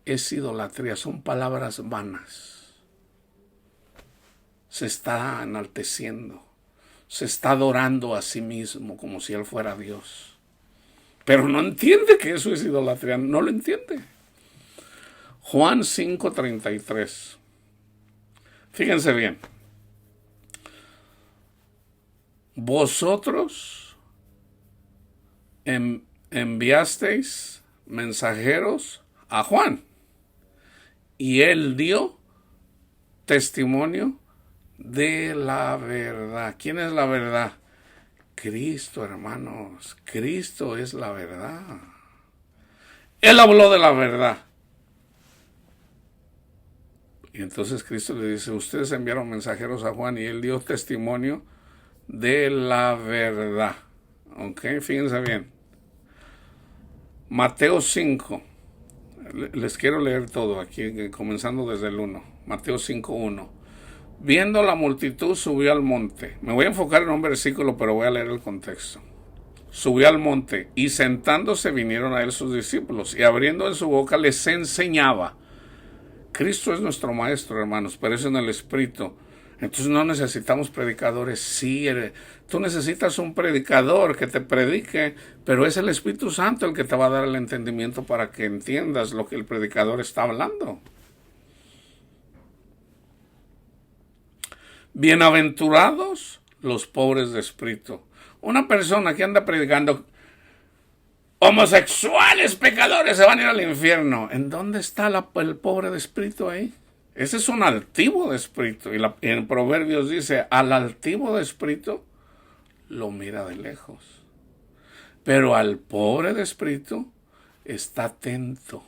es idolatría, son palabras vanas. Se está enalteciendo, se está adorando a sí mismo como si él fuera Dios. Pero no entiende que eso es idolatría, no lo entiende. Juan 5:33. Fíjense bien. Vosotros enviasteis mensajeros a Juan y él dio testimonio de la verdad. ¿Quién es la verdad? Cristo, hermanos. Cristo es la verdad. Él habló de la verdad. Y entonces Cristo le dice, ustedes enviaron mensajeros a Juan y él dio testimonio de la verdad. ¿Ok? Fíjense bien. Mateo 5. Les quiero leer todo aquí, comenzando desde el 1. Mateo 5:1. Viendo la multitud, subió al monte. Me voy a enfocar en un versículo, pero voy a leer el contexto. Subió al monte y sentándose vinieron a él sus discípulos y abriendo en su boca les enseñaba. Cristo es nuestro maestro, hermanos, pero eso en el Espíritu. Entonces no necesitamos predicadores. Sí, tú necesitas un predicador que te predique, pero es el Espíritu Santo el que te va a dar el entendimiento para que entiendas lo que el predicador está hablando. Bienaventurados los pobres de espíritu. Una persona que anda predicando homosexuales, pecadores, se van a ir al infierno. ¿En dónde está el pobre de espíritu ahí? Ese es un altivo de espíritu. Y en Proverbios dice, al altivo de espíritu lo mira de lejos. Pero al pobre de espíritu está atento.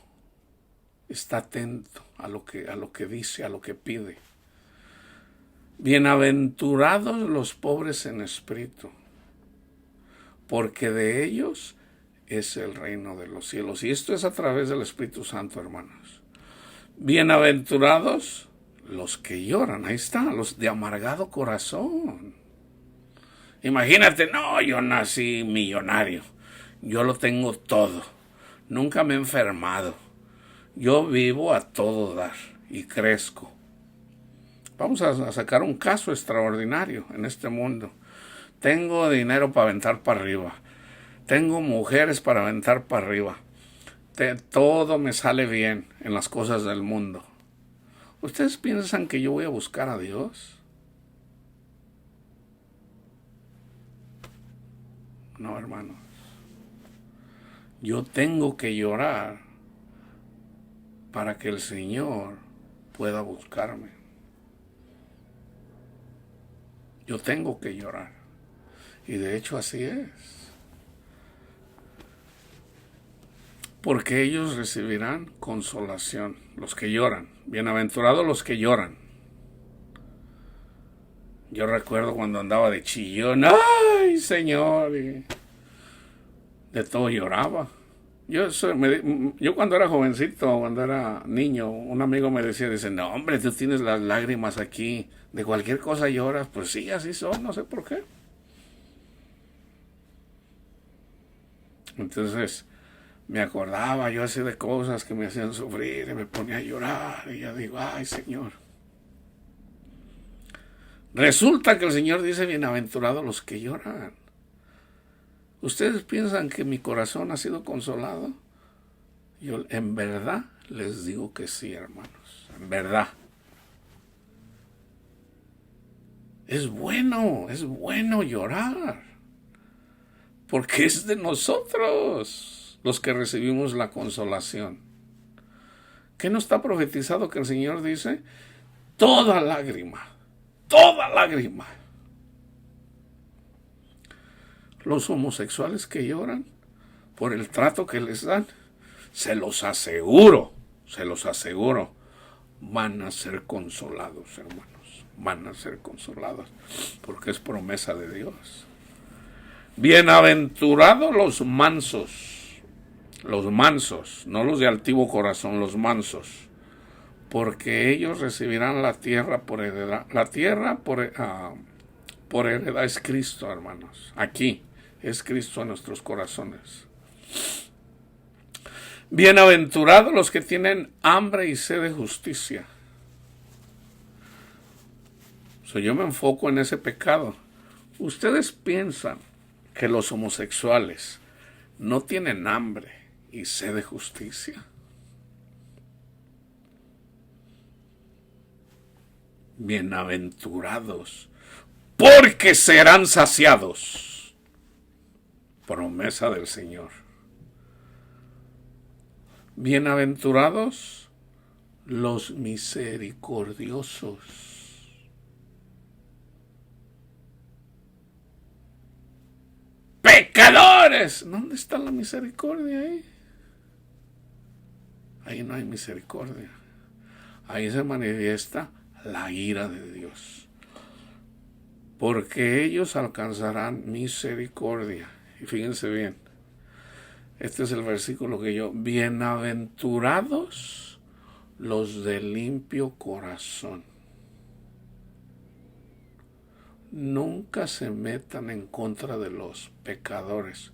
Está atento a lo que dice, a lo que pide. Bienaventurados los pobres en espíritu, porque de ellos es el reino de los cielos. Y esto es a través del Espíritu Santo, hermanos. Bienaventurados los que lloran. Ahí está, los de amargado corazón. Imagínate, no, yo nací millonario. Yo lo tengo todo. Nunca me he enfermado. Yo vivo a todo dar y crezco. Vamos a sacar un caso extraordinario en este mundo. Tengo dinero para aventar para arriba. Tengo mujeres para aventar para arriba. Todo me sale bien en las cosas del mundo. ¿Ustedes piensan que yo voy a buscar a Dios? No, hermanos. Yo tengo que llorar para que el Señor pueda buscarme. Yo tengo que llorar. Y de hecho así es. Porque ellos recibirán consolación. Los que lloran. Bienaventurados los que lloran. Yo recuerdo cuando andaba de chillón. ¡Ay, Señor! Y de todo lloraba. Yo cuando era jovencito, cuando era niño, un amigo me decía, dice, no hombre, tú tienes las lágrimas aquí, de cualquier cosa lloras. Pues sí, así son, no sé por qué. Entonces me acordaba yo así de cosas que me hacían sufrir y me ponía a llorar y yo digo, ay Señor. Resulta que el Señor dice, bienaventurados los que lloran. ¿Ustedes piensan que mi corazón ha sido consolado? Yo en verdad les digo que sí, hermanos. En verdad. Es bueno llorar. porque es de nosotros los que recibimos la consolación. ¿Qué no está profetizado que el Señor dice? Toda lágrima. Los homosexuales que lloran por el trato que les dan, se los aseguro, van a ser consolados, hermanos. Van a ser consolados, porque es promesa de Dios. Bienaventurados los mansos, no los de altivo corazón, los mansos, porque ellos recibirán la tierra por heredad. La tierra por heredad es Cristo, hermanos. Aquí es Cristo en nuestros corazones. Bienaventurados los que tienen hambre y sed de justicia. Yo me enfoco en ese pecado. ¿Ustedes piensan que los homosexuales no tienen hambre y sed de justicia? Bienaventurados, porque serán saciados. Promesa del Señor. Bienaventurados los misericordiosos. Pecadores. ¿Dónde está la misericordia ahí? Ahí no hay misericordia. Ahí se manifiesta la ira de Dios. Porque ellos alcanzarán misericordia. Y fíjense bien, este es el versículo que bienaventurados los de limpio corazón. Nunca se metan en contra de los pecadores.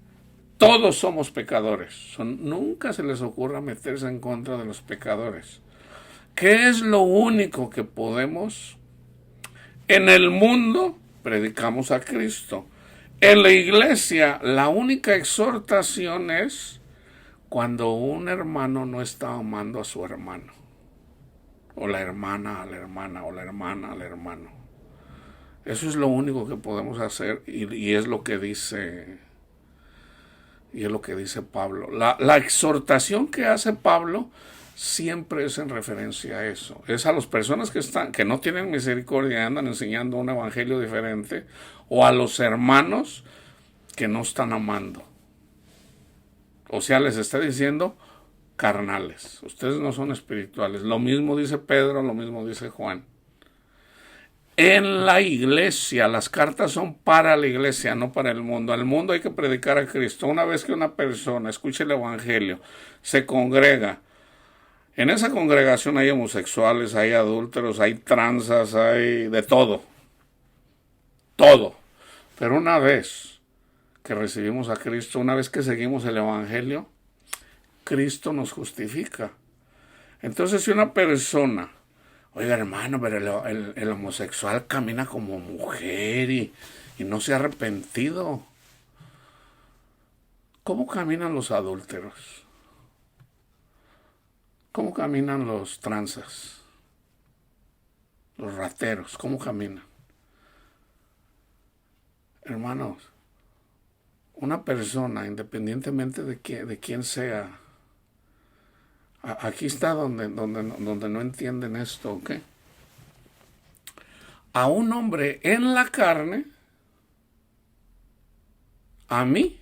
Todos somos pecadores. Nunca se les ocurra meterse en contra de los pecadores. ¿Qué es lo único que podemos? En el mundo predicamos a Cristo. En la iglesia, la única exhortación es cuando un hermano no está amando a su hermano, o la hermana a la hermana, o la hermana al hermano. Eso es lo único que podemos hacer, y es lo que dice Pablo. La exhortación que hace Pablo siempre es en referencia a eso. Es a las personas que no tienen misericordia y andan enseñando un evangelio diferente, o a los hermanos que no están amando. O sea, les está diciendo carnales. Ustedes no son espirituales. Lo mismo dice Pedro, lo mismo dice Juan. En la iglesia, las cartas son para la iglesia, no para el mundo. Al mundo hay que predicar a Cristo. Una vez que una persona escuche el evangelio, se congrega, en esa congregación hay homosexuales, hay adúlteros, hay transas, hay de todo. Todo. Pero una vez que recibimos a Cristo, una vez que seguimos el evangelio, Cristo nos justifica. Entonces, si una persona, oiga hermano, pero el homosexual camina como mujer y no se ha arrepentido, ¿cómo caminan los adúlteros? ¿Cómo caminan los transas? Los rateros, ¿cómo caminan? Hermanos, una persona, independientemente de quién sea, aquí está donde no entienden esto, ¿ok? A un hombre en la carne, a mí,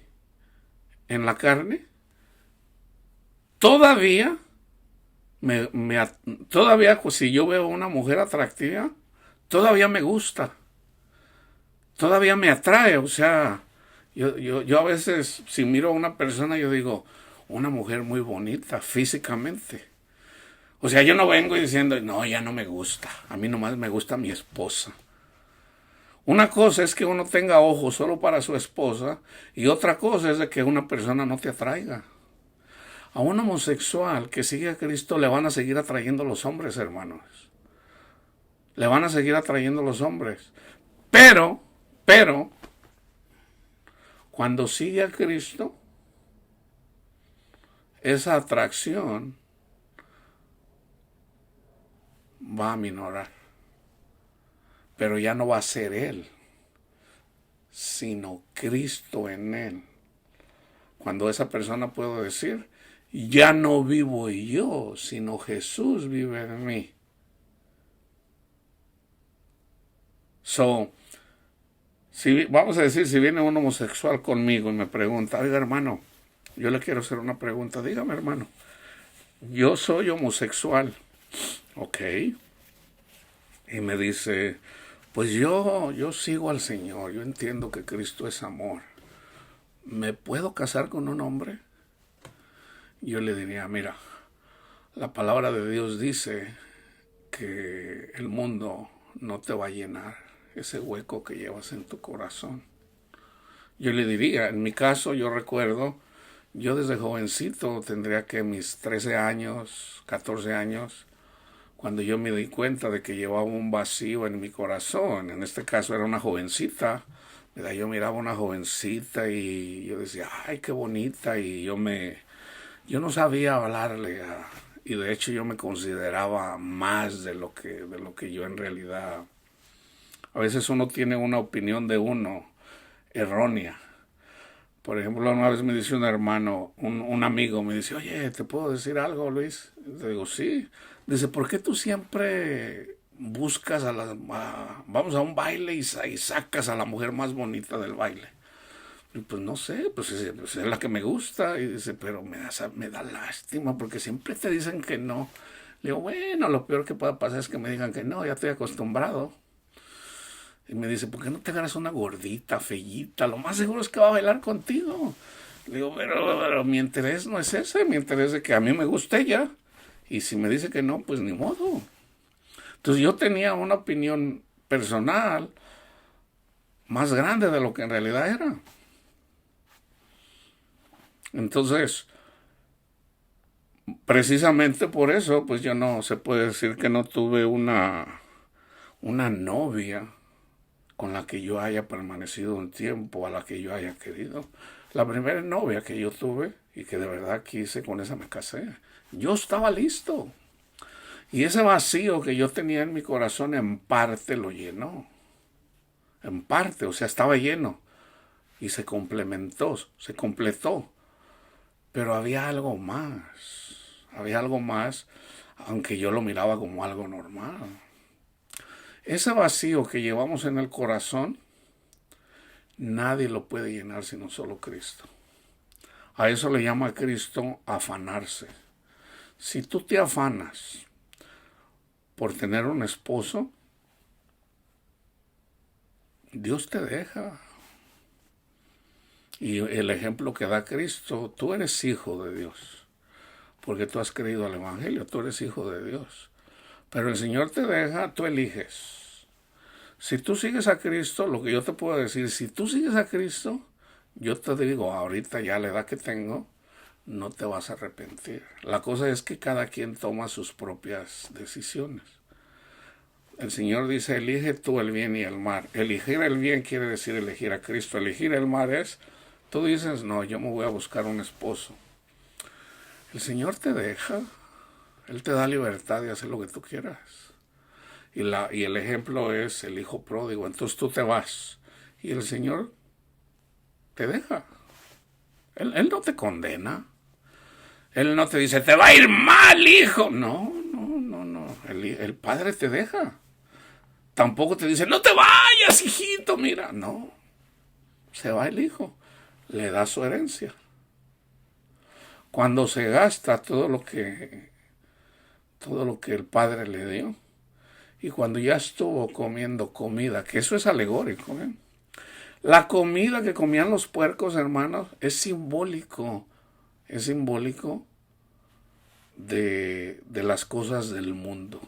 en la carne, todavía, pues, si yo veo a una mujer atractiva, todavía me gusta, todavía me atrae. O sea, yo a veces, si miro a una persona, yo digo, una mujer muy bonita físicamente. O sea, yo no vengo diciendo, no, ya no me gusta, a mí nomás me gusta mi esposa. Una cosa es que uno tenga ojos solo para su esposa, y otra cosa es de que una persona no te atraiga. A un homosexual que sigue a Cristo le van a seguir atrayendo los hombres, hermanos. Le van a seguir atrayendo los hombres. Pero, cuando sigue a Cristo, esa atracción va a minorar. Pero ya no va a ser él, sino Cristo en él. Cuando esa persona puede decir, ya no vivo yo, sino Jesús vive en mí. Vamos a decir, si viene un homosexual conmigo y me pregunta, oiga hermano, yo le quiero hacer una pregunta, dígame hermano, yo soy homosexual, ok, y me dice, pues yo sigo al Señor, yo entiendo que Cristo es amor, ¿me puedo casar con un hombre? Yo le diría, mira, la palabra de Dios dice que el mundo no te va a llenar ese hueco que llevas en tu corazón. Yo le diría, en mi caso yo recuerdo, yo desde jovencito tendría que mis 13 años, 14 años, cuando yo me di cuenta de que llevaba un vacío en mi corazón. En este caso era una jovencita, ¿verdad? Yo miraba a una jovencita y yo decía, ay, qué bonita, y yo no sabía hablarle, y de hecho yo me consideraba más de lo que yo en realidad. A veces uno tiene una opinión de uno errónea. Por ejemplo, una vez me dice un hermano, un amigo, me dice, oye, ¿te puedo decir algo, Luis? Le digo, sí. Dice, ¿por qué tú siempre buscas vamos a un baile y sacas a la mujer más bonita del baile? Y pues no sé, pues es la que me gusta. Y dice, pero me da lástima porque siempre te dicen que no. Le digo, bueno, lo peor que pueda pasar es que me digan que no, ya estoy acostumbrado. Y me dice, ¿por qué no te agarras una gordita, fellita? Lo más seguro es que va a bailar contigo. Le digo, pero mi interés no es ese, mi interés es que a mí me guste ella. Y si me dice que no, pues ni modo. Entonces yo tenía una opinión personal más grande de lo que en realidad era. Entonces, precisamente por eso, pues yo no se puede decir que no tuve una novia con la que yo haya permanecido un tiempo, a la que yo haya querido. La primera novia que yo tuve y que de verdad quise, con esa me casé. Yo estaba listo. Y ese vacío que yo tenía en mi corazón en parte lo llenó. En parte, o sea, estaba lleno. Y se complementó, se completó. Pero había algo más. Había algo más, aunque yo lo miraba como algo normal. Ese vacío que llevamos en el corazón, nadie lo puede llenar sino solo Cristo. A eso le llama a Cristo afanarse. Si tú te afanas por tener un esposo, Dios te deja. Y el ejemplo que da Cristo, tú eres hijo de Dios, porque tú has creído al Evangelio, tú eres hijo de Dios. Pero el Señor te deja, tú eliges. Si tú sigues a Cristo, lo que yo te puedo decir, si tú sigues a Cristo, yo te digo, ahorita ya a la edad que tengo, no te vas a arrepentir. La cosa es que cada quien toma sus propias decisiones. El Señor dice, elige tú el bien y el mal. Elegir el bien quiere decir elegir a Cristo. Elegir el mal es, tú dices, no, yo me voy a buscar un esposo. El Señor te deja. Él te da libertad de hacer lo que tú quieras. Y el ejemplo es el hijo pródigo. Entonces tú te vas y el Señor te deja. Él no te condena. Él no te dice, te va a ir mal, hijo. No. El Padre te deja. Tampoco te dice, no te vayas, hijito, mira. No. Se va el hijo. Le da su herencia. Cuando se gasta todo lo que el Padre le dio, y cuando ya estuvo comiendo comida, que eso es alegórico, ¿eh? La comida que comían los puercos, hermanos, es simbólico de las cosas del mundo.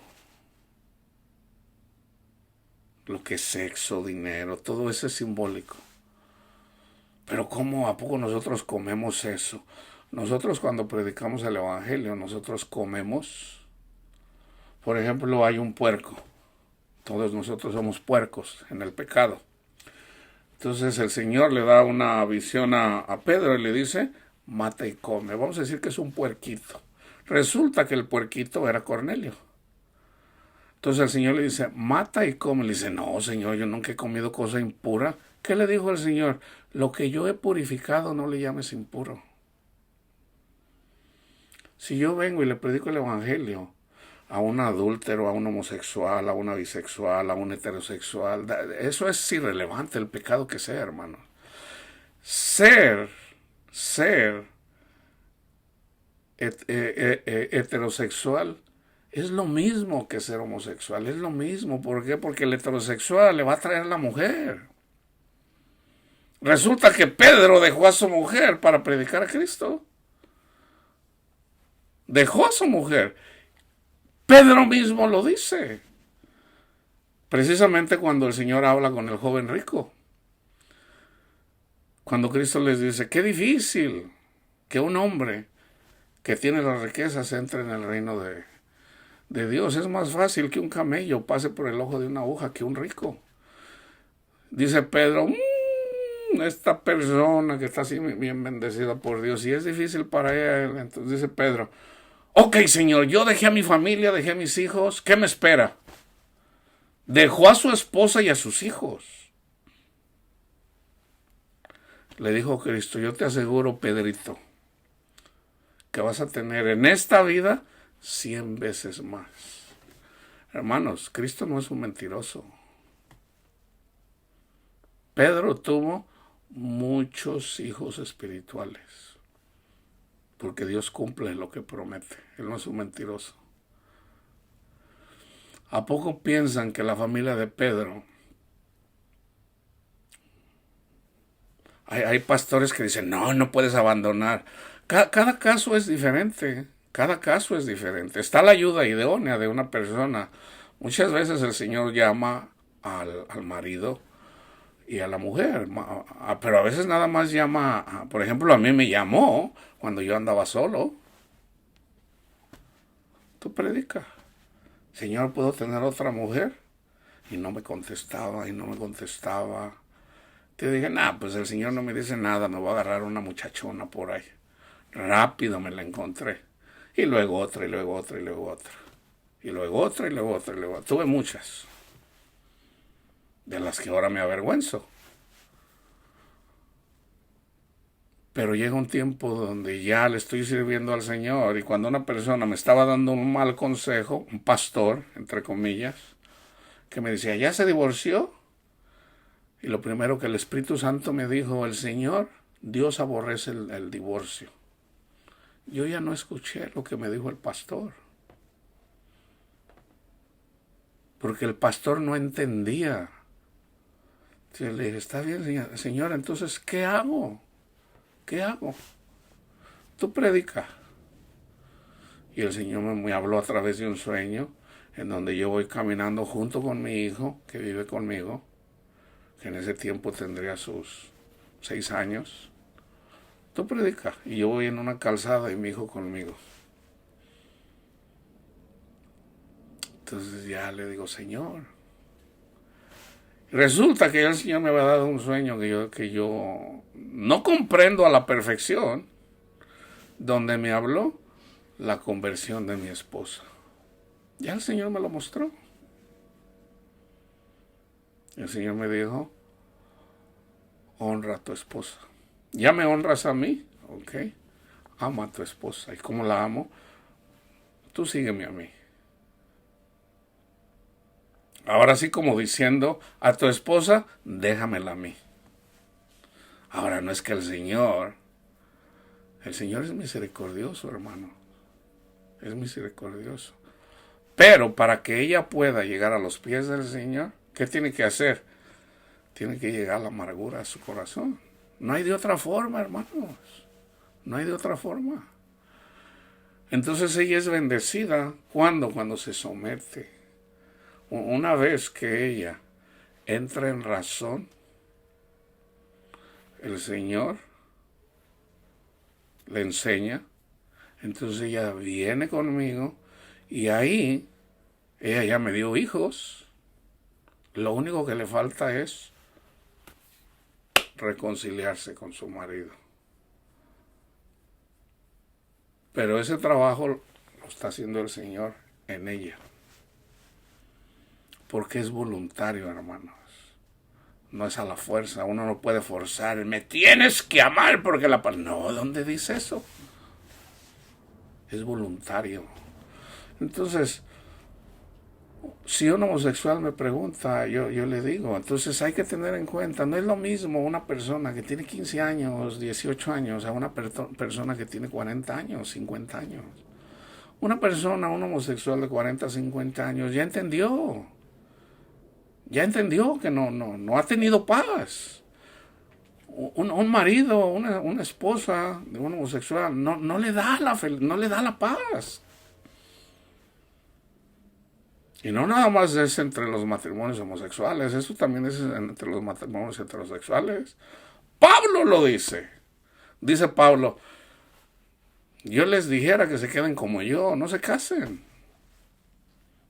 Lo que es sexo, dinero, todo eso es simbólico. Pero ¿cómo a poco nosotros comemos eso? Nosotros cuando predicamos el Evangelio, nosotros comemos. Por ejemplo, hay un puerco. Todos nosotros somos puercos en el pecado. Entonces el Señor le da una visión a Pedro y le dice, mata y come. Vamos a decir que es un puerquito. Resulta que el puerquito era Cornelio. Entonces el Señor le dice, mata y come. Le dice, no, Señor, yo nunca he comido cosa impura. ¿Qué le dijo el Señor? Lo que yo he purificado no le llames impuro. Si yo vengo y le predico el evangelio a un adúltero, a un homosexual, a una bisexual, a un heterosexual, eso es irrelevante, el pecado que sea, hermano. Ser heterosexual es lo mismo que ser homosexual, es lo mismo. ¿Por qué? Porque el heterosexual le va a traer a la mujer. Resulta que Pedro dejó a su mujer para predicar a Cristo. Dejó a su mujer. Pedro mismo lo dice. Precisamente cuando el Señor habla con el joven rico. Cuando Cristo les dice, qué difícil que un hombre que tiene las riquezas entre en el reino de Dios. Es más fácil que un camello pase por el ojo de una aguja que un rico. Dice Pedro, esta persona que está así bien bendecida por Dios, y es difícil para él. Entonces dice Pedro, ok, Señor, yo dejé a mi familia, dejé a mis hijos, ¿qué me espera? Dejó a su esposa y a sus hijos. Le dijo Cristo, yo te aseguro, Pedrito, que vas a tener en esta vida 100 veces más. Hermanos, Cristo no es un mentiroso. Pedro tuvo muchos hijos espirituales, porque Dios cumple lo que promete. Él no es un mentiroso. ¿A poco piensan que la familia de Pedro... Hay pastores que dicen, no puedes abandonar. Cada caso es diferente. Cada caso es diferente. Está la ayuda idónea de una persona. Muchas veces el Señor llama al marido y a la mujer, pero a veces nada más llama, por ejemplo, a mí me llamó cuando yo andaba solo. Tú predicas, Señor, ¿puedo tener otra mujer? Y no me contestaba, Te dije, pues el Señor no me dice nada, me voy a agarrar una muchachona por ahí. Rápido me la encontré. Y luego otra, y luego otra, y luego otra. Y luego otra, y luego otra, y luego otra. Tuve muchas, de las que ahora me avergüenzo. Pero llega un tiempo donde ya le estoy sirviendo al Señor, y cuando una persona me estaba dando un mal consejo, un pastor, entre comillas, que me decía, ¿ya se divorció? Y lo primero que el Espíritu Santo me dijo, el Señor, Dios aborrece el divorcio. Yo ya no escuché lo que me dijo el pastor, porque el pastor no entendía. Entonces le dije, está bien, Señor, entonces, ¿qué hago? ¿Qué hago? Tú predica. Y el Señor me habló a través de un sueño, en donde yo voy caminando junto con mi hijo, que vive conmigo, que en ese tiempo tendría sus 6 años. Tú predica. Y yo voy en una calzada y mi hijo conmigo. Entonces ya le digo, Señor. Resulta que el Señor me había dado un sueño que yo no comprendo a la perfección, donde me habló la conversión de mi esposa. Ya el Señor me lo mostró. El Señor me dijo, honra a tu esposa. ¿Ya me honras a mí? Ok. Ama a tu esposa. ¿Y cómo la amo? Tú sígueme a mí. Ahora sí, como diciendo, a tu esposa, déjamela a mí. Ahora no es que el Señor es misericordioso, hermano. Es misericordioso. Pero para que ella pueda llegar a los pies del Señor, ¿qué tiene que hacer? Tiene que llegar la amargura a su corazón. No hay de otra forma, hermanos. No hay de otra forma. Entonces ella es bendecida. ¿Cuándo? Cuando se somete. Una vez que ella entra en razón, el Señor le enseña. Entonces ella viene conmigo y ahí ella ya me dio hijos. Lo único que le falta es reconciliarse con su marido. Pero ese trabajo lo está haciendo el Señor en ella. Porque es voluntario, hermanos. no es a la fuerza. Uno no puede forzar, me tienes que amar porque la... No, ¿dónde dice eso? Es voluntario. Entonces, si un homosexual me pregunta, yo le digo, entonces hay que tener en cuenta, no es lo mismo una persona que tiene 15 años, 18 años, a una persona que tiene 40 años, 50 años. Una persona, un homosexual de 40, 50 años, ya entendió que no ha tenido paz. Un marido, una esposa de un homosexual no le da la paz. Y no nada más es entre los matrimonios homosexuales, eso también es entre los matrimonios heterosexuales. Pablo lo dice. Dice Pablo, yo les dijera que se queden como yo, no se casen.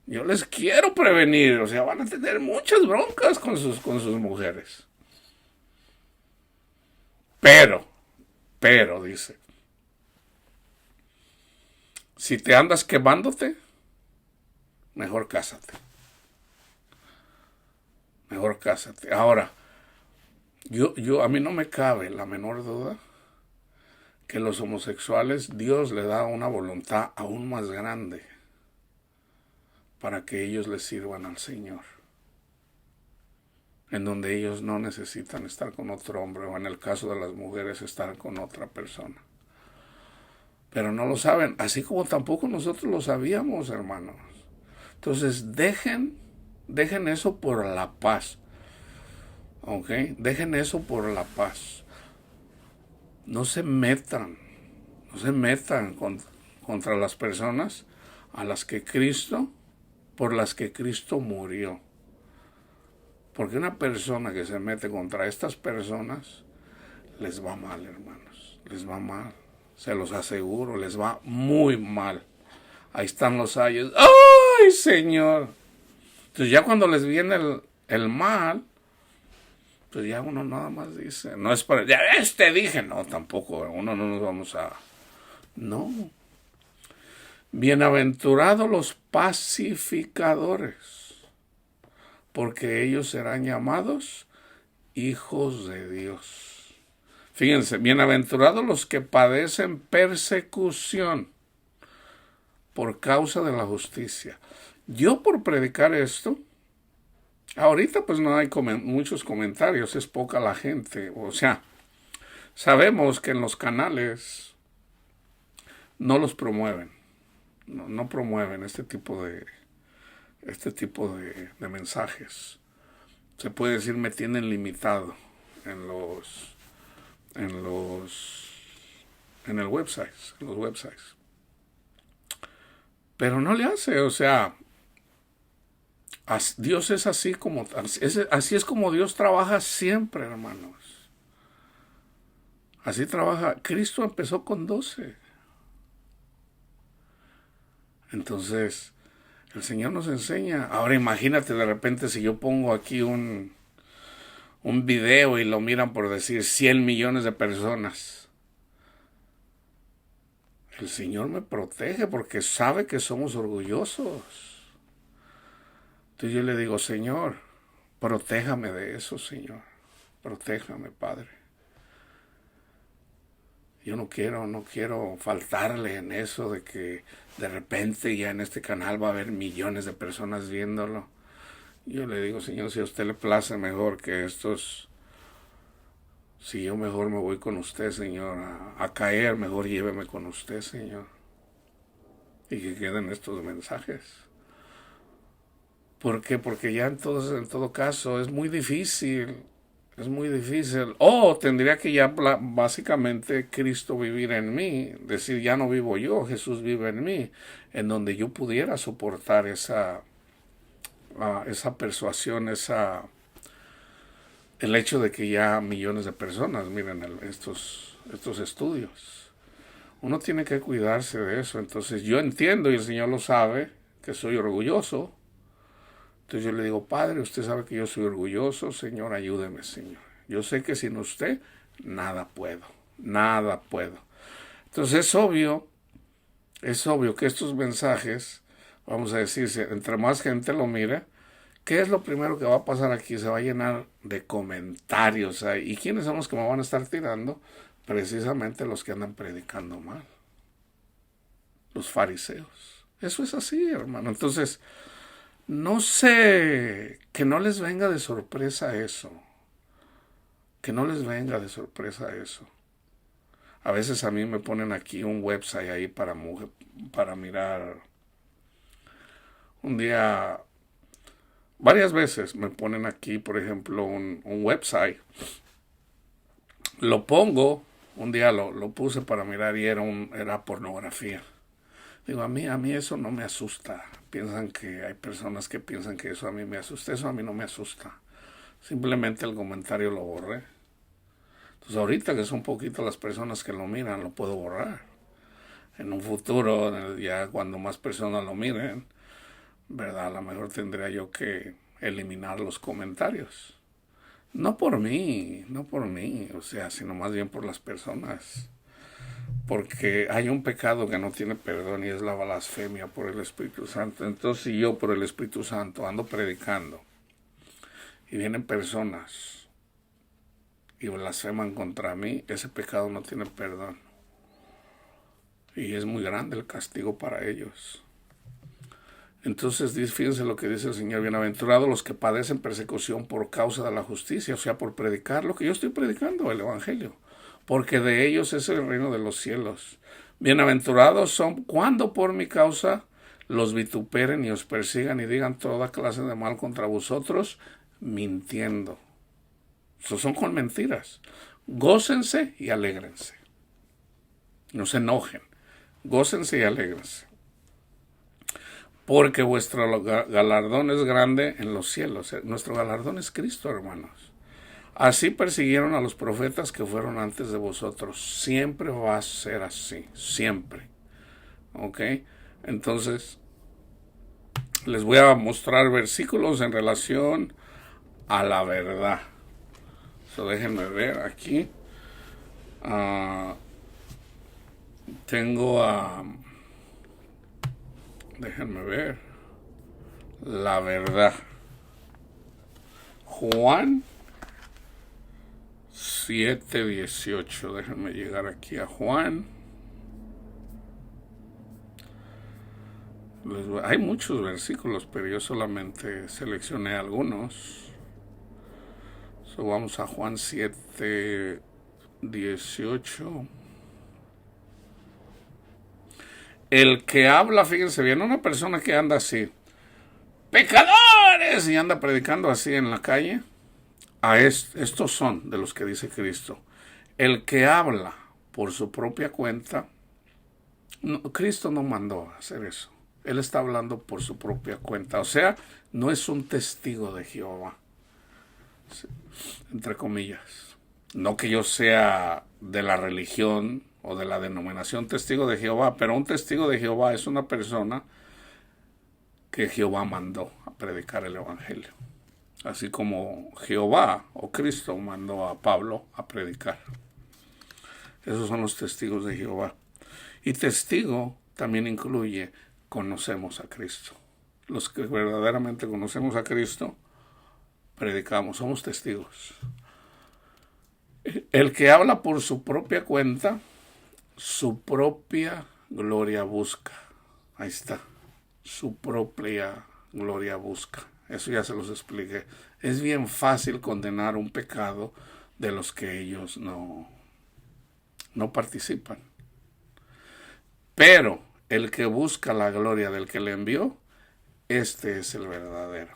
Yo les quiero prevenir, o sea, van a tener muchas broncas con sus mujeres. Pero, dice, si te andas quemándote, mejor cásate. Mejor cásate. Ahora, a mí no me cabe la menor duda que los homosexuales, Dios le da una voluntad aún más grande para que ellos le sirvan al Señor, en donde ellos no necesitan estar con otro hombre, o en el caso de las mujeres estar con otra persona. Pero no lo saben, así como tampoco nosotros lo sabíamos, hermanos. Entonces dejen eso por la paz. ¿Ok? Dejen eso por la paz. No se metan contra las personas por las que Cristo murió. Porque una persona que se mete contra estas personas, les va mal, hermanos. Les va mal. Se los aseguro, les va muy mal. Ahí están los ayos. ¡Ay, Señor! Entonces ya cuando les viene el mal, pues ya uno nada más dice, no es para, ya dije, no, tampoco, uno no nos vamos a, no. Bienaventurados los pacificadores, porque ellos serán llamados hijos de Dios. Fíjense, bienaventurados los que padecen persecución por causa de la justicia. Yo por predicar esto, ahorita pues no hay muchos comentarios, es poca la gente. O sea, sabemos que en los canales no los promueven, no promueven este tipo de mensajes. Se puede decir me tienen limitado en los websites. Pero no le hace, o sea, Dios es así es como Dios trabaja siempre, hermanos. Así trabaja. Cristo empezó con 12. Entonces, el Señor nos enseña. Ahora imagínate de repente si yo pongo aquí un video y lo miran por decir 100 millones de personas. El Señor me protege porque sabe que somos orgullosos. Entonces yo le digo, Señor, protéjame de eso, Señor. Protéjame, Padre. Yo no quiero faltarle en eso de que de repente ya en este canal va a haber millones de personas viéndolo. Yo le digo, Señor, si a usted le place mejor que estos, si yo mejor me voy con usted, Señor, a caer, mejor lléveme con usted, Señor. Y que queden estos mensajes. ¿Por qué? Porque ya en todo caso es muy difícil. Tendría que ya básicamente Cristo vivir en mí. Decir, ya no vivo yo, Jesús vive en mí. En donde yo pudiera soportar esa persuasión, el hecho de que ya millones de personas miren estos estudios. Uno tiene que cuidarse de eso. Entonces yo entiendo, y el Señor lo sabe, que soy orgulloso. Entonces yo le digo, Padre, usted sabe que yo soy orgulloso, Señor, ayúdeme, Señor. Yo sé que sin usted nada puedo. Entonces es obvio que estos mensajes, vamos a decir, entre más gente lo mira, ¿qué es lo primero que va a pasar aquí? Se va a llenar de comentarios. ¿Y quiénes son los que me van a estar tirando? Precisamente los que andan predicando mal. Los fariseos. Eso es así, hermano. Entonces, no sé, que no les venga de sorpresa eso. Que no les venga de sorpresa eso. A veces a mí me ponen aquí un website ahí para mirar. Un día, varias veces me ponen aquí, por ejemplo, un website. Lo pongo, un día lo puse para mirar y era pornografía. Digo, a mí eso no me asusta. Hay personas que piensan que eso a mí me asusta. Eso a mí no me asusta. Simplemente el comentario lo borré. Entonces ahorita que son poquitas las personas que lo miran, lo puedo borrar. En un futuro, ya cuando más personas lo miren, ¿verdad? A lo mejor tendría yo que eliminar los comentarios. No por mí, o sea, sino más bien por las personas. Porque hay un pecado que no tiene perdón y es la blasfemia por el Espíritu Santo. Entonces, si yo por el Espíritu Santo ando predicando y vienen personas y blasfeman contra mí, ese pecado no tiene perdón. Y es muy grande el castigo para ellos. Entonces, fíjense lo que dice el Señor: bienaventurados los que padecen persecución por causa de la justicia, o sea, por predicar lo que yo estoy predicando, el Evangelio, porque de ellos es el reino de los cielos. Bienaventurados son cuando por mi causa los vituperen y os persigan y digan toda clase de mal contra vosotros, mintiendo. Eso son con mentiras. Gócense y alégrense. No se enojen. Gócense y alégrense. Porque vuestro galardón es grande en los cielos. Nuestro galardón es Cristo, hermanos. Así persiguieron a los profetas que fueron antes de vosotros. Siempre va a ser así. Siempre. ¿Ok? Entonces, les voy a mostrar versículos en relación a la verdad. Déjenme ver aquí. Tengo déjenme ver. La verdad. Juan 7:18. Déjenme llegar aquí a Juan. Hay muchos versículos, pero yo solamente seleccioné algunos. Vamos a Juan 7:18. El que habla, fíjense bien, una persona que anda así, pecadores, y anda predicando así en la calle, estos son de los que dice Cristo. El que habla por su propia cuenta, Cristo no mandó a hacer eso. Él está hablando por su propia cuenta. O sea, no es un testigo de Jehová. Sí, entre comillas. No que yo sea de la religión o de la denominación testigo de Jehová, pero un testigo de Jehová es una persona que Jehová mandó a predicar el Evangelio. Así como Jehová o Cristo mandó a Pablo a predicar. Esos son los testigos de Jehová. Y testigo también incluye conocemos a Cristo. Los que verdaderamente conocemos a Cristo, predicamos, somos testigos. El que habla por su propia cuenta, su propia gloria busca. Ahí está. Su propia gloria busca. Eso ya se los expliqué. Es bien fácil condenar un pecado de los que ellos no participan. Pero el que busca la gloria del que le envió, este es el verdadero.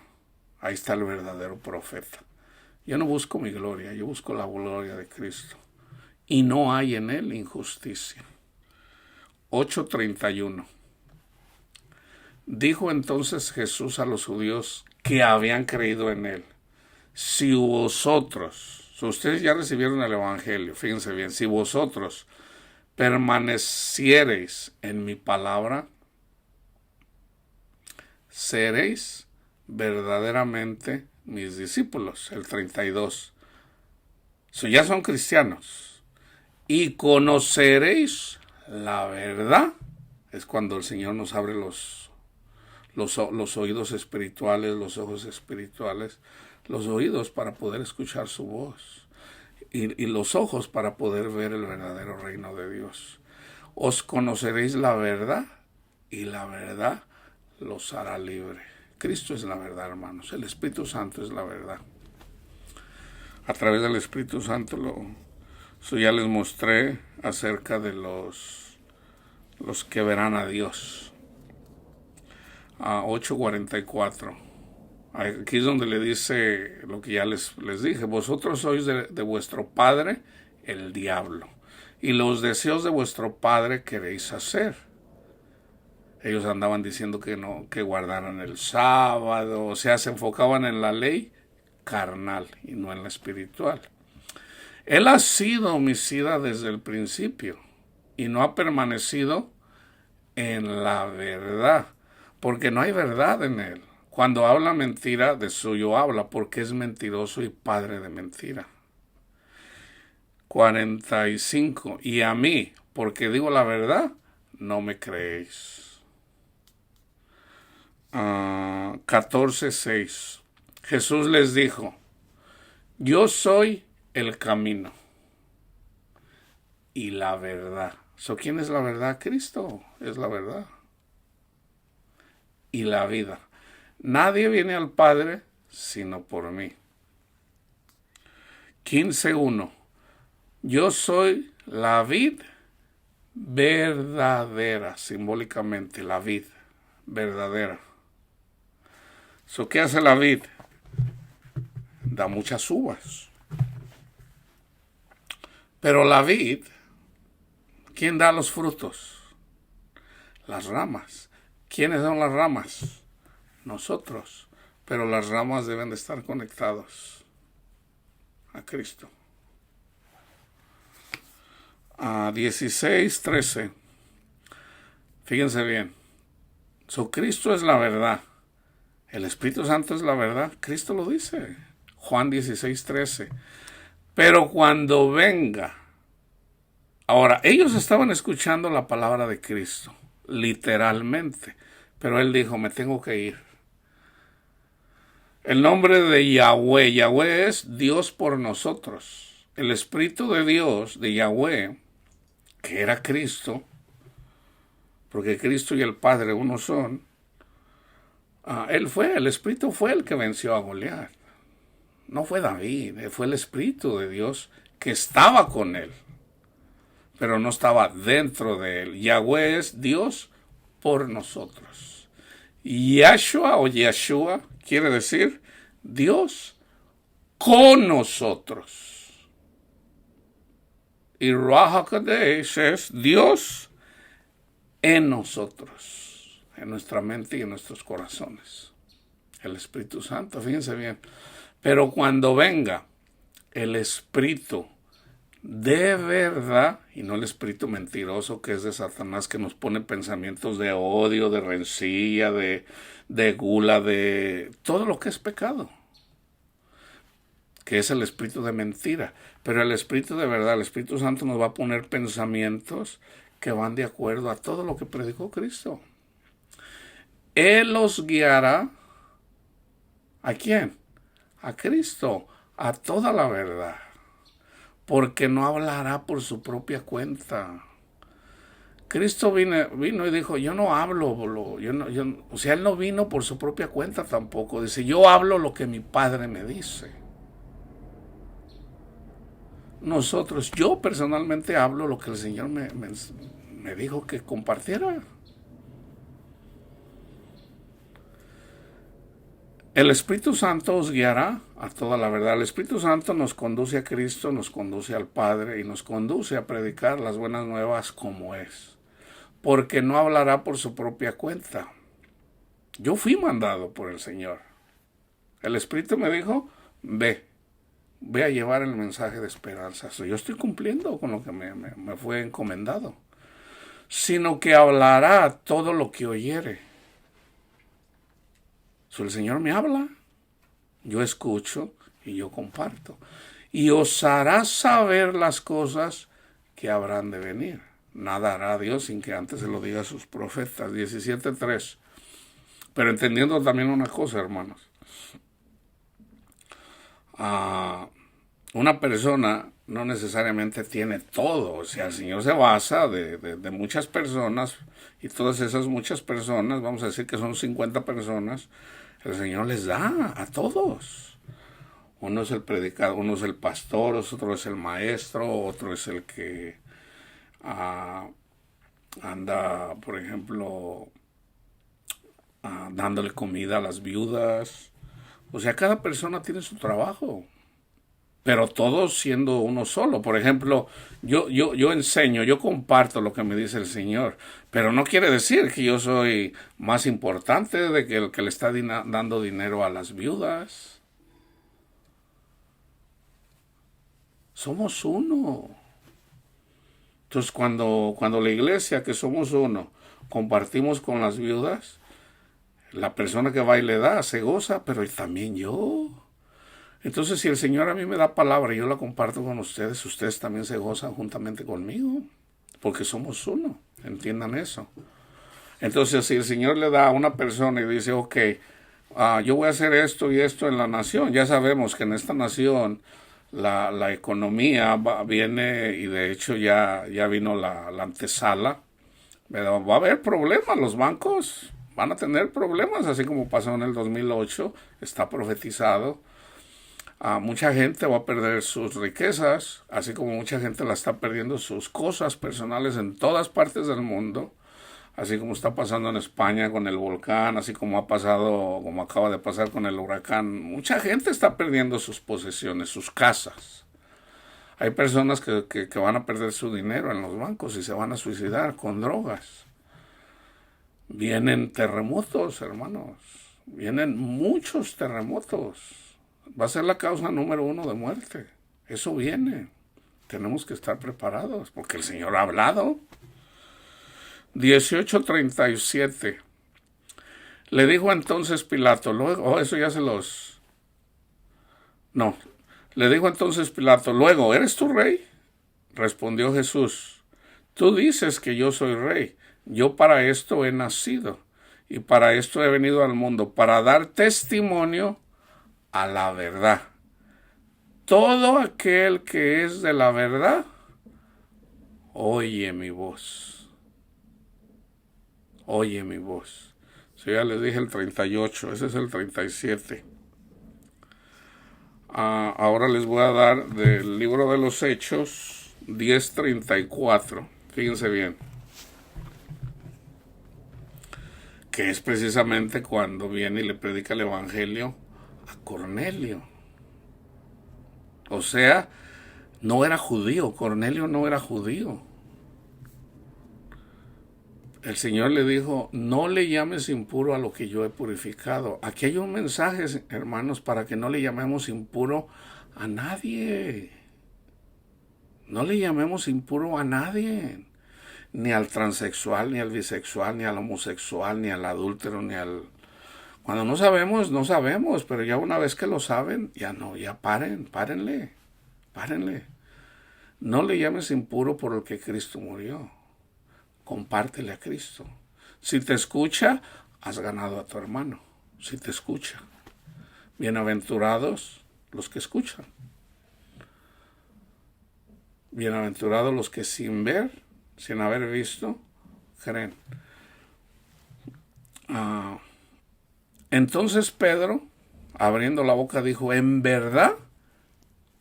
Ahí está el verdadero profeta. Yo no busco mi gloria, yo busco la gloria de Cristo. Y no hay en él injusticia. 8:31. Dijo entonces Jesús a los judíos que habían creído en él: si vosotros, ustedes ya recibieron el Evangelio, fíjense bien, si vosotros permaneciereis en mi palabra, seréis verdaderamente mis discípulos. El 32. Ya son cristianos. Y conoceréis la verdad. Es cuando el Señor nos abre los los oídos espirituales, los ojos espirituales, los oídos para poder escuchar su voz y los ojos para poder ver el verdadero reino de Dios. Os conoceréis la verdad y la verdad los hará libre. Cristo es la verdad, hermanos. El Espíritu Santo es la verdad. A través del Espíritu Santo ya les mostré acerca de los que verán a Dios. 8:44. Aquí es donde le dice lo que ya les dije. Vosotros sois de vuestro padre el diablo, y los deseos de vuestro padre queréis hacer. Ellos andaban diciendo que guardaran el sábado, o sea, se enfocaban en la ley carnal y no en la espiritual. Él ha sido homicida desde el principio y no ha permanecido en la verdad, porque no hay verdad en él. Cuando habla mentira, de suyo habla, porque es mentiroso y padre de mentira. 45. Y a mí, porque digo la verdad, no me creéis. 14:6. Jesús les dijo: yo soy el camino y la verdad. ¿Quién es la verdad? Cristo es la verdad. Y la vida. Nadie viene al Padre sino por mí. 15:1. Yo soy la vid verdadera, simbólicamente, la vid verdadera. ¿Qué hace la vid? Da muchas uvas. Pero la vid, ¿quién da los frutos? Las ramas. ¿Quiénes son las ramas? Nosotros. Pero las ramas deben de estar conectados a Cristo. 16:13. Fíjense bien. Cristo es la verdad. El Espíritu Santo es la verdad. Cristo lo dice. Juan 16:13. Pero cuando venga. Ahora, ellos estaban escuchando la palabra de Cristo, literalmente. Pero él dijo: me tengo que ir. El nombre de Yahweh. Yahweh es Dios por nosotros. El Espíritu de Dios, de Yahweh, que era Cristo, porque Cristo y el Padre uno son, el Espíritu fue el que venció a Goliat. No fue David, fue el Espíritu de Dios que estaba con él, pero no estaba dentro de él. Yahweh es Dios por nosotros. Yahshua o Yeshua quiere decir Dios con nosotros. Y Ruach HaKodesh es Dios en nosotros, en nuestra mente y en nuestros corazones. El Espíritu Santo, fíjense bien. Pero cuando venga el Espíritu de verdad, y no el espíritu mentiroso que es de Satanás, que nos pone pensamientos de odio, de rencilla, de gula, de todo lo que es pecado, que es el espíritu de mentira. Pero el Espíritu de verdad, el Espíritu Santo, nos va a poner pensamientos que van de acuerdo a todo lo que predicó Cristo. Él los guiará. ¿A quién? A Cristo, a toda la verdad. Porque no hablará por su propia cuenta. Cristo vino y dijo: yo no hablo, o sea, él no vino por su propia cuenta tampoco. Dice: yo hablo lo que mi Padre me dice. Yo personalmente hablo lo que el Señor me dijo que compartiera. El Espíritu Santo os guiará a toda la verdad. El Espíritu Santo nos conduce a Cristo, nos conduce al Padre y nos conduce a predicar las buenas nuevas como es. Porque no hablará por su propia cuenta. Yo fui mandado por el Señor. El Espíritu me dijo: ve a llevar el mensaje de esperanza. Yo estoy cumpliendo con lo que me fue encomendado. Sino que hablará todo lo que oyere. El Señor me habla, yo escucho y yo comparto. Y os hará saber las cosas que habrán de venir. Nada hará Dios sin que antes se lo diga a sus profetas. 17:3. Pero entendiendo también una cosa, hermanos. Una persona no necesariamente tiene todo. O sea, el Señor se basa de muchas personas, y todas esas muchas personas, vamos a decir que son 50 personas, el Señor les da a todos. Uno es el predicador, uno es el pastor, otro es el maestro, otro es el que anda, por ejemplo, dándole comida a las viudas. O sea, cada persona tiene su trabajo, pero todos siendo uno solo. Por ejemplo, yo enseño, yo comparto lo que me dice el Señor, pero no quiere decir que yo soy más importante de que el que le está dando dinero a las viudas. Somos uno. Entonces, cuando la iglesia, que somos uno, compartimos con las viudas, la persona que va y le da se goza, pero también yo. Entonces, si el Señor a mí me da palabra y yo la comparto con ustedes también se gozan juntamente conmigo, porque somos uno. Entiendan eso. Entonces, si el Señor le da a una persona y dice, ok, yo voy a hacer esto y esto en la nación, ya sabemos que en esta nación la economía viene, y de hecho ya vino la antesala, pero va a haber problemas, los bancos van a tener problemas, así como pasó en el 2008, está profetizado. Mucha gente va a perder sus riquezas, así como mucha gente la está perdiendo sus cosas personales en todas partes del mundo, así como está pasando en España con el volcán, así como ha pasado, como acaba de pasar con el huracán. Mucha gente está perdiendo sus posesiones, sus casas. Hay personas que van a perder su dinero en los bancos y se van a suicidar con drogas. Vienen terremotos, hermanos. Vienen muchos terremotos. Va a ser la causa número 1 de muerte. Eso viene. Tenemos que estar preparados porque el Señor ha hablado. 18:37. Le dijo entonces Pilato, luego, eso ya se los... No. Le dijo entonces Pilato, luego, ¿eres tú rey? Respondió Jesús, tú dices que yo soy rey. Yo para esto he nacido y para esto he venido al mundo, para dar testimonio a la verdad. Todo aquel que es de la verdad, oye mi voz. Oye mi voz. So ya les dije el 38, ese es el 37. Ahora les voy a dar del libro de los Hechos 10:34. Fíjense bien. Que es precisamente cuando viene y le predica el evangelio a Cornelio. O sea, no era judío. Cornelio no era judío. El Señor le dijo, no le llames impuro a lo que yo he purificado. Aquí hay un mensaje, hermanos, para que no le llamemos impuro a nadie. No le llamemos impuro a nadie. Ni al transexual, ni al bisexual, ni al homosexual, ni al adúltero, ni al... Cuando no sabemos, no sabemos, pero ya una vez que lo saben, ya no, ya párenle. No le llames impuro por el que Cristo murió. Compártele a Cristo. Si te escucha, has ganado a tu hermano. Si te escucha. Bienaventurados los que escuchan. Bienaventurados los que sin ver, sin haber visto, creen. Entonces Pedro, abriendo la boca, dijo, en verdad,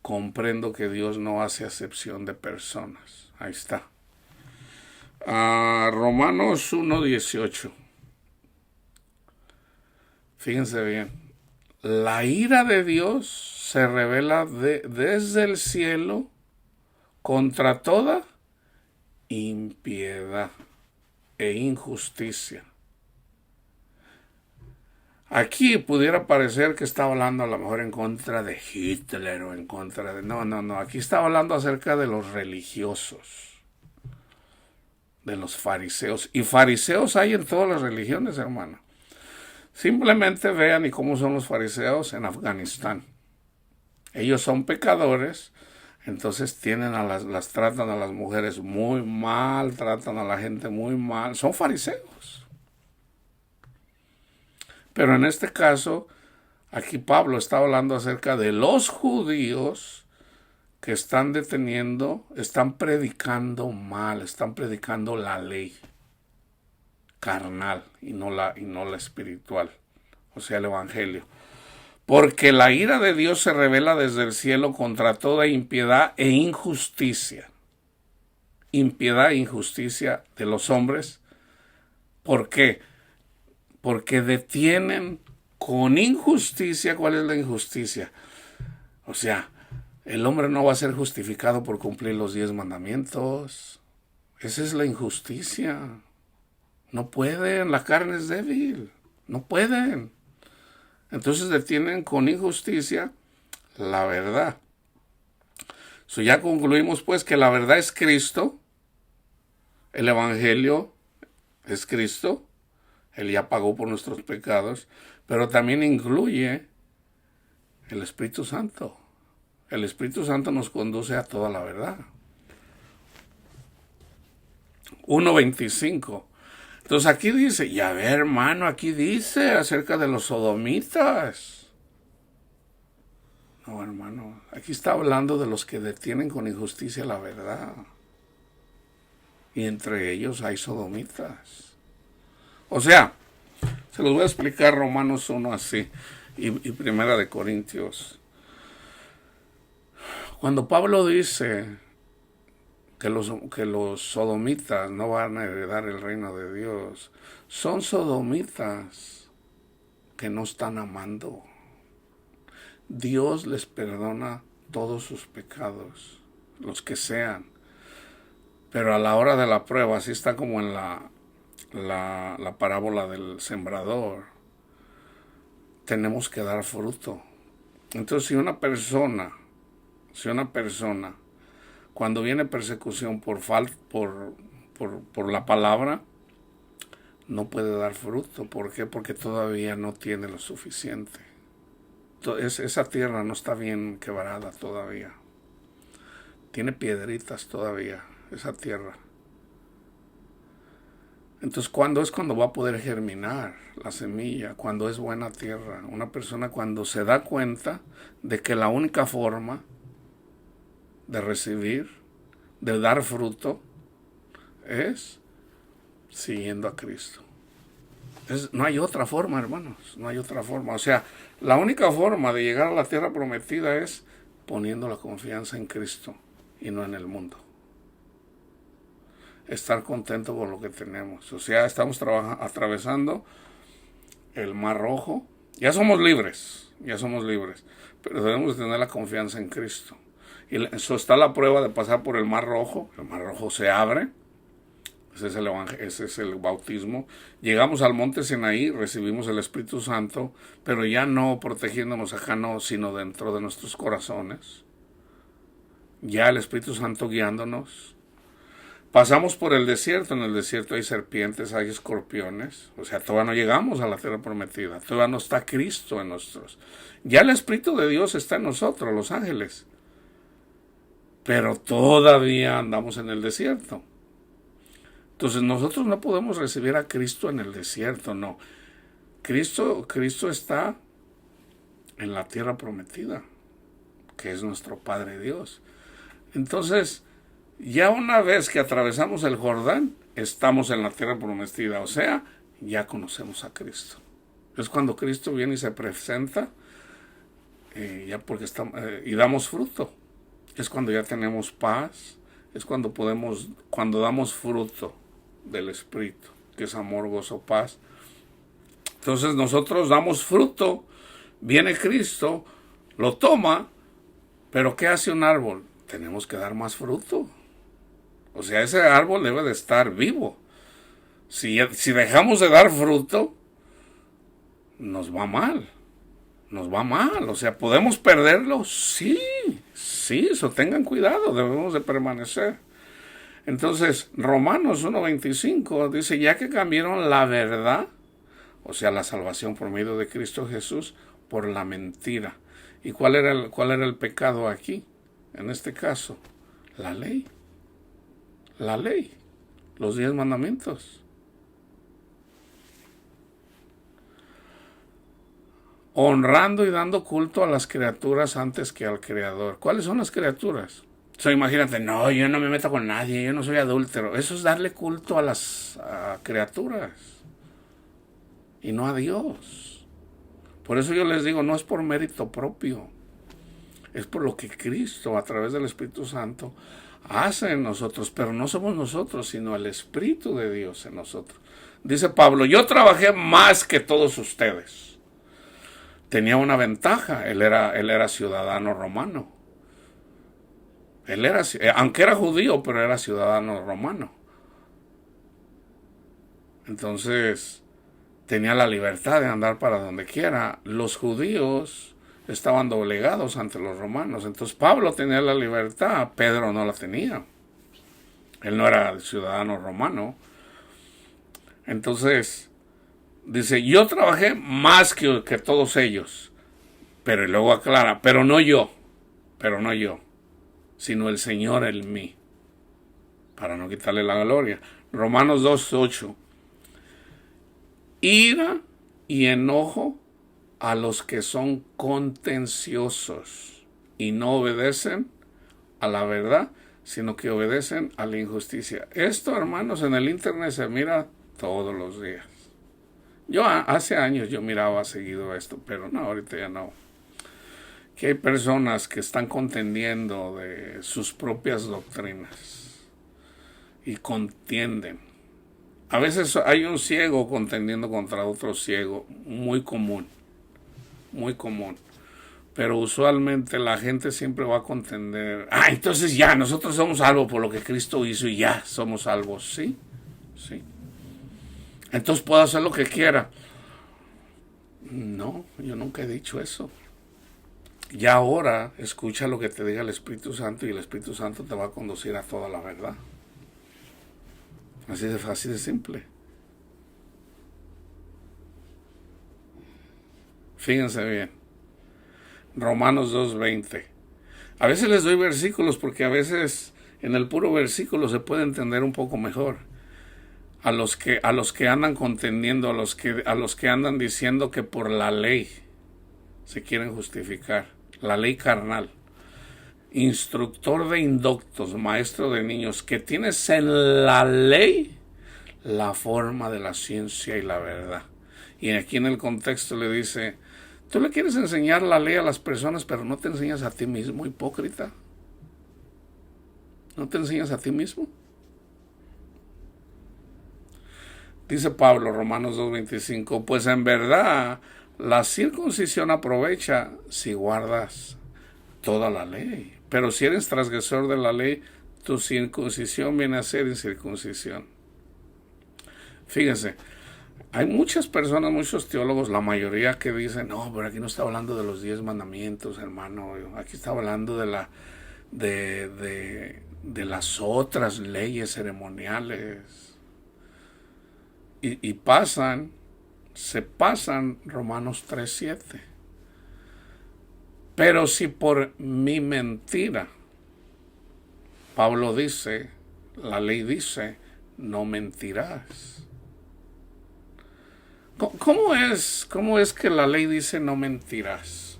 comprendo que Dios no hace acepción de personas. Ahí está. Romanos 1:18. Fíjense bien. La ira de Dios se revela desde el cielo contra toda impiedad e injusticia. Aquí pudiera parecer que está hablando a lo mejor en contra de Hitler o en contra de... No. Aquí está hablando acerca de los religiosos, de los fariseos. Y fariseos hay en todas las religiones, hermano. Simplemente vean y cómo son los fariseos en Afganistán. Ellos son pecadores, entonces las tratan a las mujeres muy mal, tratan a la gente muy mal. Son fariseos. Pero en este caso, aquí Pablo está hablando acerca de los judíos que están deteniendo, están predicando mal, están predicando la ley carnal y no la espiritual, o sea, el evangelio. Porque la ira de Dios se revela desde el cielo contra toda impiedad e injusticia. Impiedad e injusticia de los hombres. ¿Por qué? Porque detienen con injusticia. ¿Cuál es la injusticia? O sea, el hombre no va a ser justificado por cumplir los 10 mandamientos. Esa es la injusticia. No pueden, la carne es débil. No pueden. Entonces detienen con injusticia la verdad. Ya concluimos pues que la verdad es Cristo. El evangelio es Cristo. Él ya pagó por nuestros pecados. Pero también incluye el Espíritu Santo. El Espíritu Santo nos conduce a toda la verdad. 1:25. Entonces aquí dice, ya ve hermano, aquí dice acerca de los sodomitas. No, hermano, aquí está hablando de los que detienen con injusticia la verdad. Y entre ellos hay sodomitas. O sea, se los voy a explicar Romanos 1 así y Primera de Corintios. Cuando Pablo dice que los sodomitas no van a heredar el reino de Dios, son sodomitas que no están amando. Dios les perdona todos sus pecados, los que sean. Pero a la hora de la prueba, así está como en la parábola del sembrador, tenemos que dar fruto. Entonces, si una persona, cuando viene persecución por la palabra, no puede dar fruto. ¿Por qué? Porque todavía no tiene lo suficiente. Esa tierra no está bien quebrada todavía. Tiene piedritas todavía, esa tierra. Entonces, ¿cuándo es cuando va a poder germinar la semilla? Cuando es buena tierra. Una persona cuando se da cuenta de que la única forma de recibir, de dar fruto, es siguiendo a Cristo. No hay otra forma, hermanos, no hay otra forma. O sea, la única forma de llegar a la tierra prometida es poniendo la confianza en Cristo y no en el mundo. Estar contento con lo que tenemos. O sea, estamos atravesando el Mar Rojo. Ya somos libres, pero debemos tener la confianza en Cristo. Y eso está la prueba de pasar por el Mar Rojo. El Mar Rojo se abre. Ese es el bautismo. Llegamos al monte Sinaí, recibimos el Espíritu Santo, pero ya no protegiéndonos acá, no, sino dentro de nuestros corazones. Ya el Espíritu Santo guiándonos. Pasamos por el desierto. En el desierto hay serpientes, hay escorpiones. O sea, todavía no llegamos a la tierra prometida. Todavía no está Cristo en nosotros. Ya el Espíritu de Dios está en nosotros, los ángeles. Pero todavía andamos en el desierto. Entonces nosotros no podemos recibir a Cristo en el desierto, no. Cristo está en la tierra prometida, que es nuestro Padre Dios. Entonces, ya una vez que atravesamos el Jordán, estamos en la tierra prometida, o sea, ya conocemos a Cristo. Es cuando Cristo viene y se presenta, y damos fruto. Es cuando ya tenemos paz, es cuando damos fruto del Espíritu, que es amor, gozo, paz. Entonces nosotros damos fruto, viene Cristo, lo toma, pero ¿qué hace un árbol? Tenemos que dar más fruto. O sea, ese árbol debe de estar vivo. Si dejamos de dar fruto, nos va mal. O sea, ¿podemos perderlo? Sí, eso tengan cuidado, debemos de permanecer. Entonces, Romanos 1:25 dice, ya que cambiaron la verdad, o sea, la salvación por medio de Cristo Jesús, por la mentira. ¿Y cuál era el pecado aquí? En este caso, la ley, los 10 mandamientos. honrando y dando culto a las criaturas antes que al Creador. ¿Cuáles son las criaturas? Imagínate, no, yo no me meto con nadie, yo no soy adúltero. Eso es darle culto a las criaturas y no a Dios. Por eso yo les digo, no es por mérito propio, es por lo que Cristo a través del Espíritu Santo hace en nosotros, pero no somos nosotros, sino el Espíritu de Dios en nosotros. Dice Pablo, yo trabajé más que todos ustedes. Tenía una ventaja, él era ciudadano romano. Aunque era judío, pero era ciudadano romano. Entonces, tenía la libertad de andar para donde quiera. Los judíos estaban doblegados ante los romanos. Entonces, Pablo tenía la libertad, Pedro no la tenía. Él no era ciudadano romano. Entonces, dice, yo trabajé más que todos ellos. Pero luego aclara, pero no yo, sino el Señor en mí, para no quitarle la gloria. Romanos 2:8. Ira y enojo a los que son contenciosos y no obedecen a la verdad, sino que obedecen a la injusticia. Esto, hermanos, en el internet se mira todos los días. Yo hace años yo miraba seguido esto, pero no, ahorita ya no. Que hay personas que están contendiendo de sus propias doctrinas y contienden. A veces hay un ciego contendiendo contra otro ciego, muy común, pero usualmente la gente siempre va a contender, entonces ya, nosotros somos salvos por lo que Cristo hizo y ya somos salvos, sí, entonces puedo hacer lo que quiera. No, yo nunca he dicho eso. Ya ahora escucha lo que te diga el Espíritu Santo y el Espíritu Santo te va a conducir a toda la verdad. Así de fácil, de simple. Fíjense bien. Romanos 2:20. A veces les doy versículos porque a veces en el puro versículo se puede entender un poco mejor. A los que andan contendiendo, a los que andan diciendo que por la ley se quieren justificar. La ley carnal. Instructor de indoctos, maestro de niños, que tienes en la ley la forma de la ciencia y la verdad. Y aquí en el contexto le dice, tú le quieres enseñar la ley a las personas, pero no te enseñas a ti mismo, hipócrita. ¿No te enseñas a ti mismo? Dice Pablo, Romanos 2:25, pues en verdad la circuncisión aprovecha si guardas toda la ley. Pero si eres transgresor de la ley, tu circuncisión viene a ser incircuncisión. Fíjense, hay muchas personas, muchos teólogos, la mayoría que dicen, no, pero aquí no está hablando de los 10 mandamientos, hermano. Aquí está hablando de las otras leyes ceremoniales. Y se pasan Romanos 3:7. Pero si por mi mentira, Pablo dice, la ley dice, no mentirás. ¿Cómo es que la ley dice no mentirás?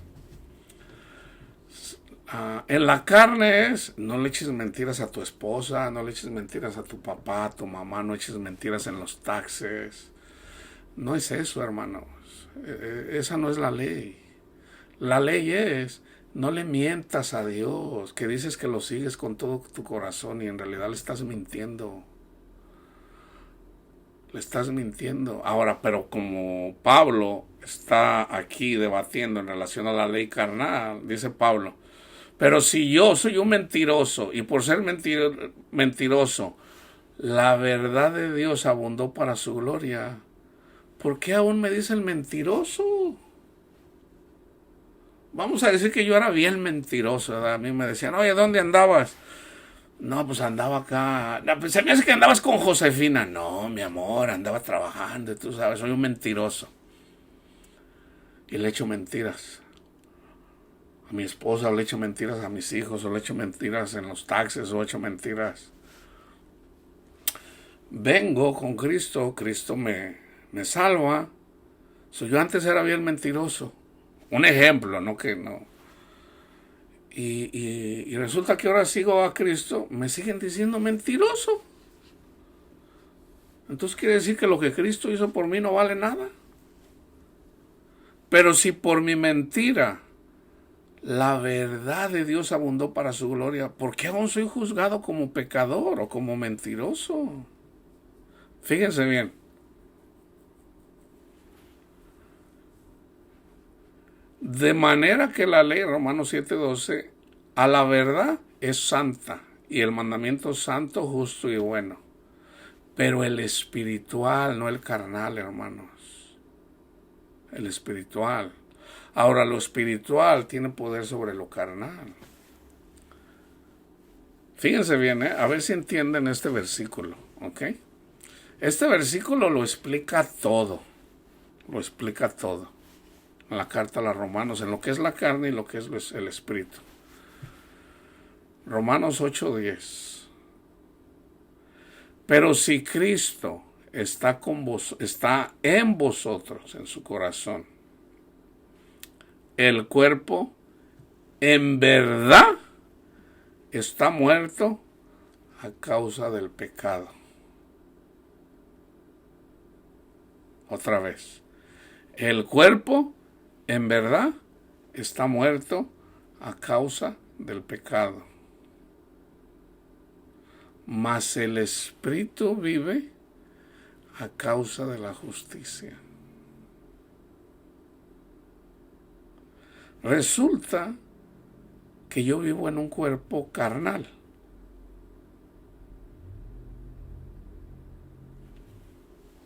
En la carne es, no le eches mentiras a tu esposa, no le eches mentiras a tu papá, a tu mamá, no eches mentiras en los taxes. No es eso, hermanos. Esa no es la ley. La ley es, no le mientas a Dios, que dices que lo sigues con todo tu corazón y en realidad le estás mintiendo. Le estás mintiendo. Ahora, pero como Pablo está aquí debatiendo en relación a la ley carnal, dice Pablo, pero si yo soy un mentiroso y por ser mentiroso, la verdad de Dios abundó para su gloria, ¿por qué aún me dice el mentiroso? Vamos a decir que yo era bien mentiroso, ¿verdad? A mí me decían, oye, ¿dónde andabas? No, pues andaba acá. No, pues se me hace que andabas con Josefina. No, mi amor, andaba trabajando, tú sabes, soy un mentiroso. Y le echo mentiras a mi esposa, o le echo mentiras a mis hijos, o le echo mentiras en los taxis, o le echo mentiras. Vengo con Cristo, Cristo me salva. Yo antes era bien mentiroso. Un ejemplo, no que no. Y resulta que ahora sigo a Cristo, me siguen diciendo mentiroso. Entonces quiere decir que lo que Cristo hizo por mí no vale nada. Pero si por mi mentira la verdad de Dios abundó para su gloria, ¿por qué aún soy juzgado como pecador o como mentiroso? Fíjense bien. De manera que la ley, Romanos 7:12, a la verdad es santa, y el mandamiento santo, justo y bueno. Pero el espiritual, no el carnal, hermanos. El espiritual. Ahora, lo espiritual tiene poder sobre lo carnal. Fíjense bien, a ver si entienden este versículo, ¿ok? Este versículo lo explica todo. Lo explica todo. En la carta a los Romanos, en lo que es la carne y lo que es el espíritu. Romanos 8:10. Pero si Cristo está en vosotros, en su corazón, el cuerpo en verdad está muerto a causa del pecado. Otra vez. El cuerpo en verdad está muerto a causa del pecado. Mas el espíritu vive a causa de la justicia. Resulta que yo vivo en un cuerpo carnal.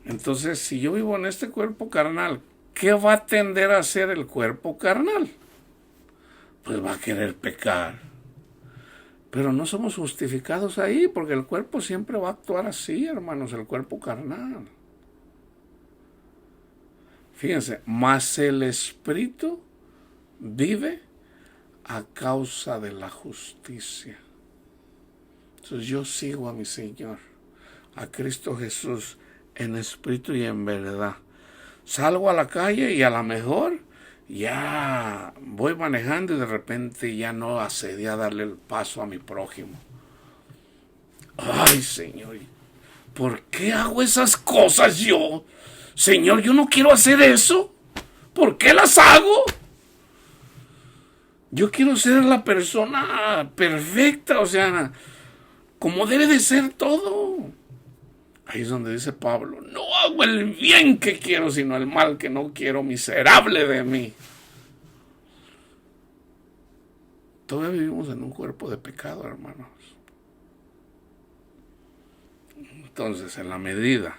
Entonces, si yo vivo en este cuerpo carnal, ¿qué va a tender a hacer el cuerpo carnal? Pues va a querer pecar. Pero no somos justificados ahí, porque el cuerpo siempre va a actuar así, hermanos, el cuerpo carnal. Fíjense, mas el espíritu vive a causa de la justicia. Entonces yo sigo a mi Señor, a Cristo Jesús, en espíritu y en verdad. Salgo a la calle y a lo mejor ya voy manejando y de repente ya no accedí a darle el paso a mi prójimo. Ay, Señor, ¿por qué hago esas cosas yo? Señor, yo no quiero hacer eso. ¿Por qué las hago? Yo quiero ser la persona perfecta, o sea, como debe de ser todo. Ahí es donde dice Pablo, no hago el bien que quiero, sino el mal que no quiero, miserable de mí. Todavía vivimos en un cuerpo de pecado, hermanos. Entonces, en la medida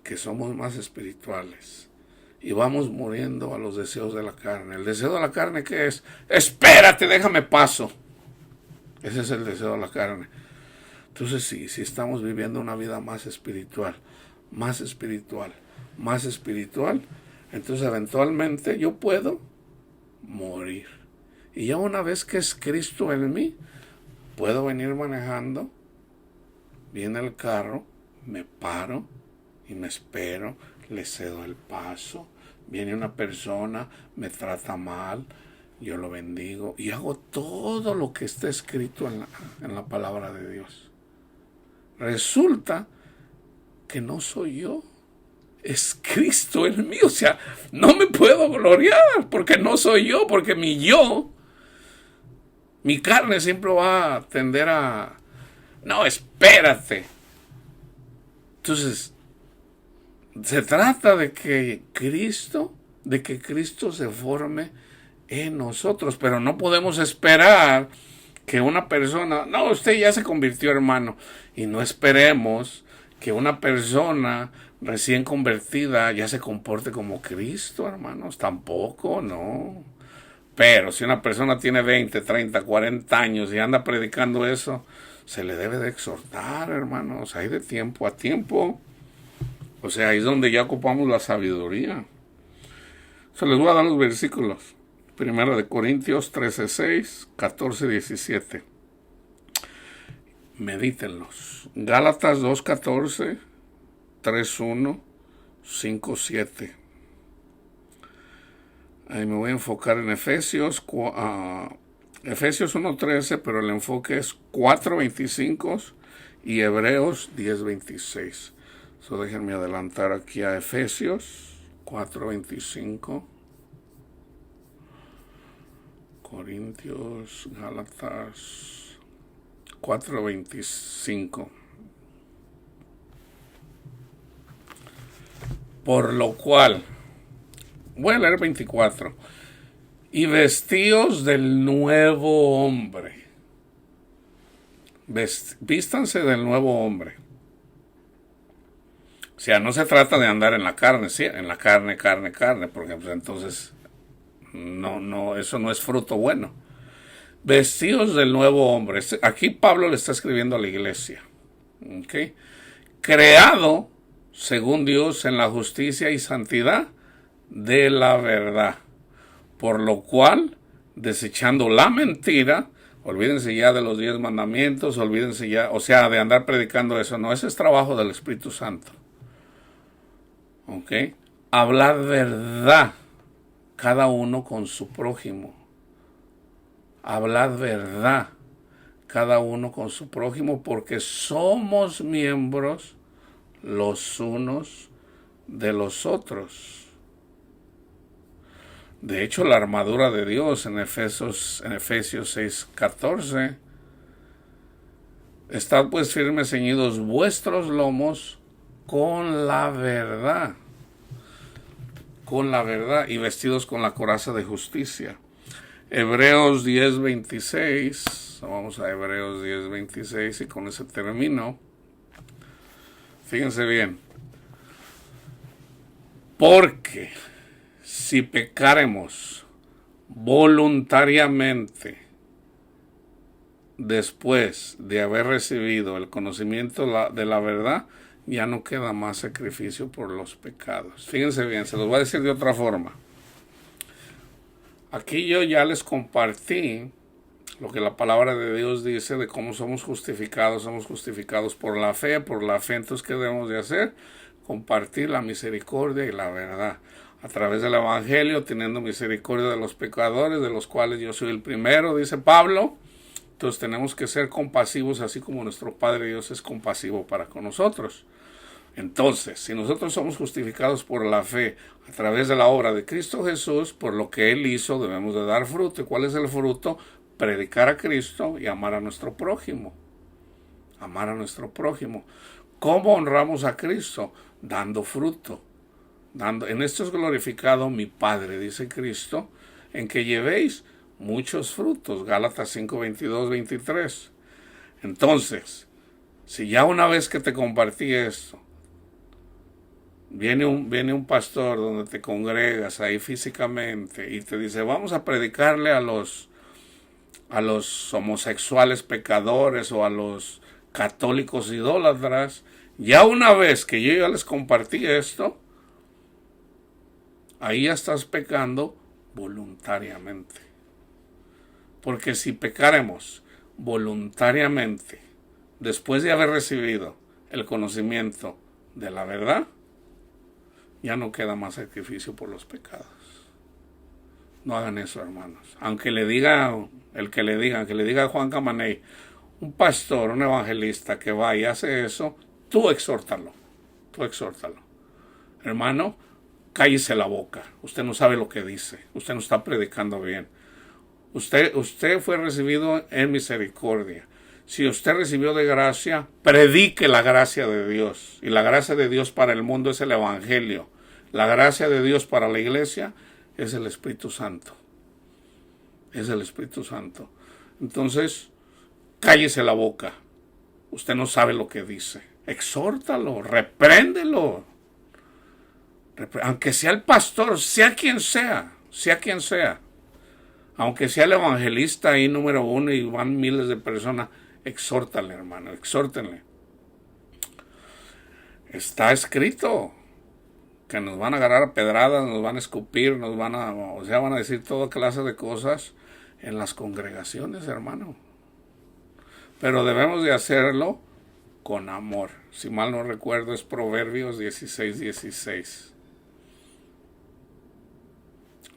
que somos más espirituales y vamos muriendo a los deseos de la carne. ¿El deseo de la carne qué es? Espérate, déjame paso. Ese es el deseo de la carne. Entonces sí, si estamos viviendo una vida más espiritual, más espiritual, más espiritual, entonces eventualmente yo puedo morir. Y ya una vez que es Cristo en mí, puedo venir manejando, viene el carro, me paro y me espero, le cedo el paso, viene una persona, me trata mal, yo lo bendigo y hago todo lo que está escrito en la palabra de Dios. Resulta que no soy yo, es Cristo en mí, o sea, no me puedo gloriar porque no soy yo, porque mi carne siempre va a tender a, no, espérate. Entonces, se trata de que Cristo se forme en nosotros, pero no podemos esperar que una persona, no, usted ya se convirtió, hermano, y no esperemos que una persona recién convertida ya se comporte como Cristo, hermanos, tampoco, no. Pero si una persona tiene 20, 30, 40 años y anda predicando eso, se le debe de exhortar, hermanos, hay de tiempo a tiempo. O sea, ahí es donde ya ocupamos la sabiduría. Se les voy a dar los versículos. 1 Corintios 13:6, 14:17. Medítenlos. Gálatas 2:14, 3:1, 5:7. Ahí me voy a enfocar en Efesios 1:13, pero el enfoque es 4:25 y Hebreos 10:26. So déjenme adelantar aquí a Efesios 4:25. Corintios, Gálatas 4:25. Por lo cual, voy a leer 24. Y vestíos del nuevo hombre. Vístanse del nuevo hombre. O sea, no se trata de andar en la carne, sí, en la carne, porque pues, entonces no, eso no es fruto bueno. Vestidos del nuevo hombre. Aquí Pablo le está escribiendo a la iglesia. ¿Okay? Creado según Dios en la justicia y santidad de la verdad. Por lo cual, desechando la mentira, olvídense ya de los 10 mandamientos, olvídense ya, o sea, de andar predicando eso. No, ese es trabajo del Espíritu Santo. ¿Ok? Hablar verdad, cada uno con su prójimo. Hablar verdad, cada uno con su prójimo, porque somos miembros los unos de los otros. De hecho, la armadura de Dios en Efesios 6:14, estad pues firmes ceñidos vuestros lomos con la verdad, y vestidos con la coraza de justicia. Hebreos 10:26, vamos a Hebreos 10:26 y con ese termino. Fíjense bien, porque si pecaremos voluntariamente después de haber recibido el conocimiento de la verdad, ya no queda más sacrificio por los pecados. Fíjense bien, se los voy a decir de otra forma. Aquí yo ya les compartí lo que la palabra de Dios dice de cómo somos justificados por la fe. Entonces, ¿qué debemos de hacer? Compartir la misericordia y la verdad a través del Evangelio, teniendo misericordia de los pecadores, de los cuales yo soy el primero, dice Pablo. Entonces tenemos que ser compasivos, así como nuestro Padre Dios es compasivo para con nosotros. Entonces, si nosotros somos justificados por la fe a través de la obra de Cristo Jesús, por lo que Él hizo, debemos de dar fruto. ¿Y cuál es el fruto? Predicar a Cristo y amar a nuestro prójimo. Amar a nuestro prójimo. ¿Cómo honramos a Cristo? Dando fruto. En esto es glorificado mi Padre, dice Cristo, en que llevéis muchos frutos. Gálatas 5:22-23. Entonces, si ya una vez que te compartí esto, viene un pastor donde te congregas ahí físicamente y te dice, vamos a predicarle a los homosexuales pecadores o a los católicos idólatras, ya una vez que yo ya les compartí esto, ahí ya estás pecando voluntariamente. Porque si pecaremos voluntariamente después de haber recibido el conocimiento de la verdad, ya no queda más sacrificio por los pecados. No hagan eso, hermanos. Aunque le diga que le diga a Juan Camaney, un pastor, un evangelista que va y hace eso, tú exhórtalo. Hermano, cállese la boca. Usted no sabe lo que dice. Usted no está predicando bien. Usted fue recibido en misericordia. Si usted recibió de gracia, predique la gracia de Dios. Y la gracia de Dios para el mundo es el Evangelio. La gracia de Dios para la iglesia es el Espíritu Santo. Es el Espíritu Santo. Entonces, cállese la boca. Usted no sabe lo que dice. Exhórtalo, repréndelo. Aunque sea el pastor, sea quien sea. Aunque sea el evangelista ahí número 1 y van miles de personas, exhórtale, hermano, exhórtenle. Está escrito que nos van a agarrar a pedradas, nos van a escupir, van a decir toda clase de cosas en las congregaciones, hermano. Pero debemos de hacerlo con amor. Si mal no recuerdo, es Proverbios 16:16.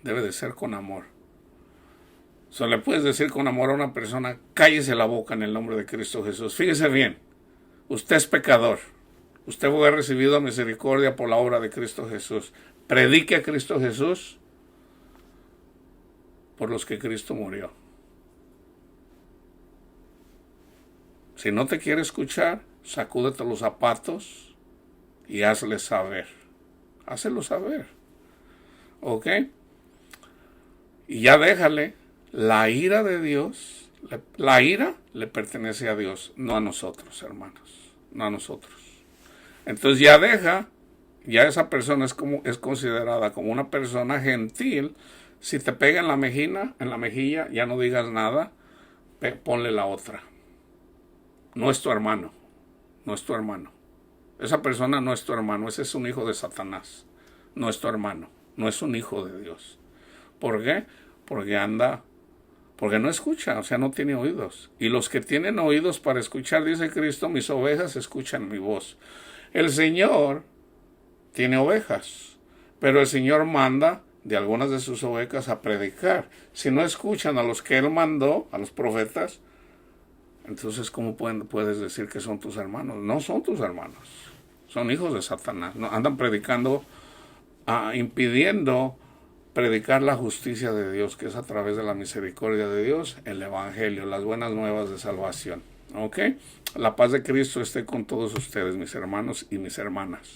debe de ser con amor. Le puedes decir con amor a una persona, cállese la boca en el nombre de Cristo Jesús. Fíjese bien, usted es pecador. Usted fue recibido misericordia por la obra de Cristo Jesús. Predique a Cristo Jesús por los que Cristo murió. Si no te quiere escuchar, sacúdete los zapatos y hazle saber. Hácelo saber. ¿Ok? Y ya déjale. La ira de Dios, la ira le pertenece a Dios, no a nosotros, hermanos. No a nosotros. Entonces ya esa persona es considerada como una persona gentil. Si te pega en la mejilla, ya no digas nada, ponle la otra. No es tu hermano, no es tu hermano. Esa persona no es tu hermano, ese es un hijo de Satanás. No es tu hermano, no es un hijo de Dios. ¿Por qué? Porque no escucha, o sea, no tiene oídos. Y los que tienen oídos para escuchar, dice Cristo, mis ovejas escuchan mi voz. El Señor tiene ovejas, pero el Señor manda de algunas de sus ovejas a predicar. Si no escuchan a los que Él mandó, a los profetas, entonces ¿cómo puedes decir que son tus hermanos? No son tus hermanos, son hijos de Satanás. No, andan predicando, impidiendo predicar la justicia de Dios, que es a través de la misericordia de Dios, el Evangelio, las buenas nuevas de salvación. ¿Ok? La paz de Cristo esté con todos ustedes, mis hermanos y mis hermanas.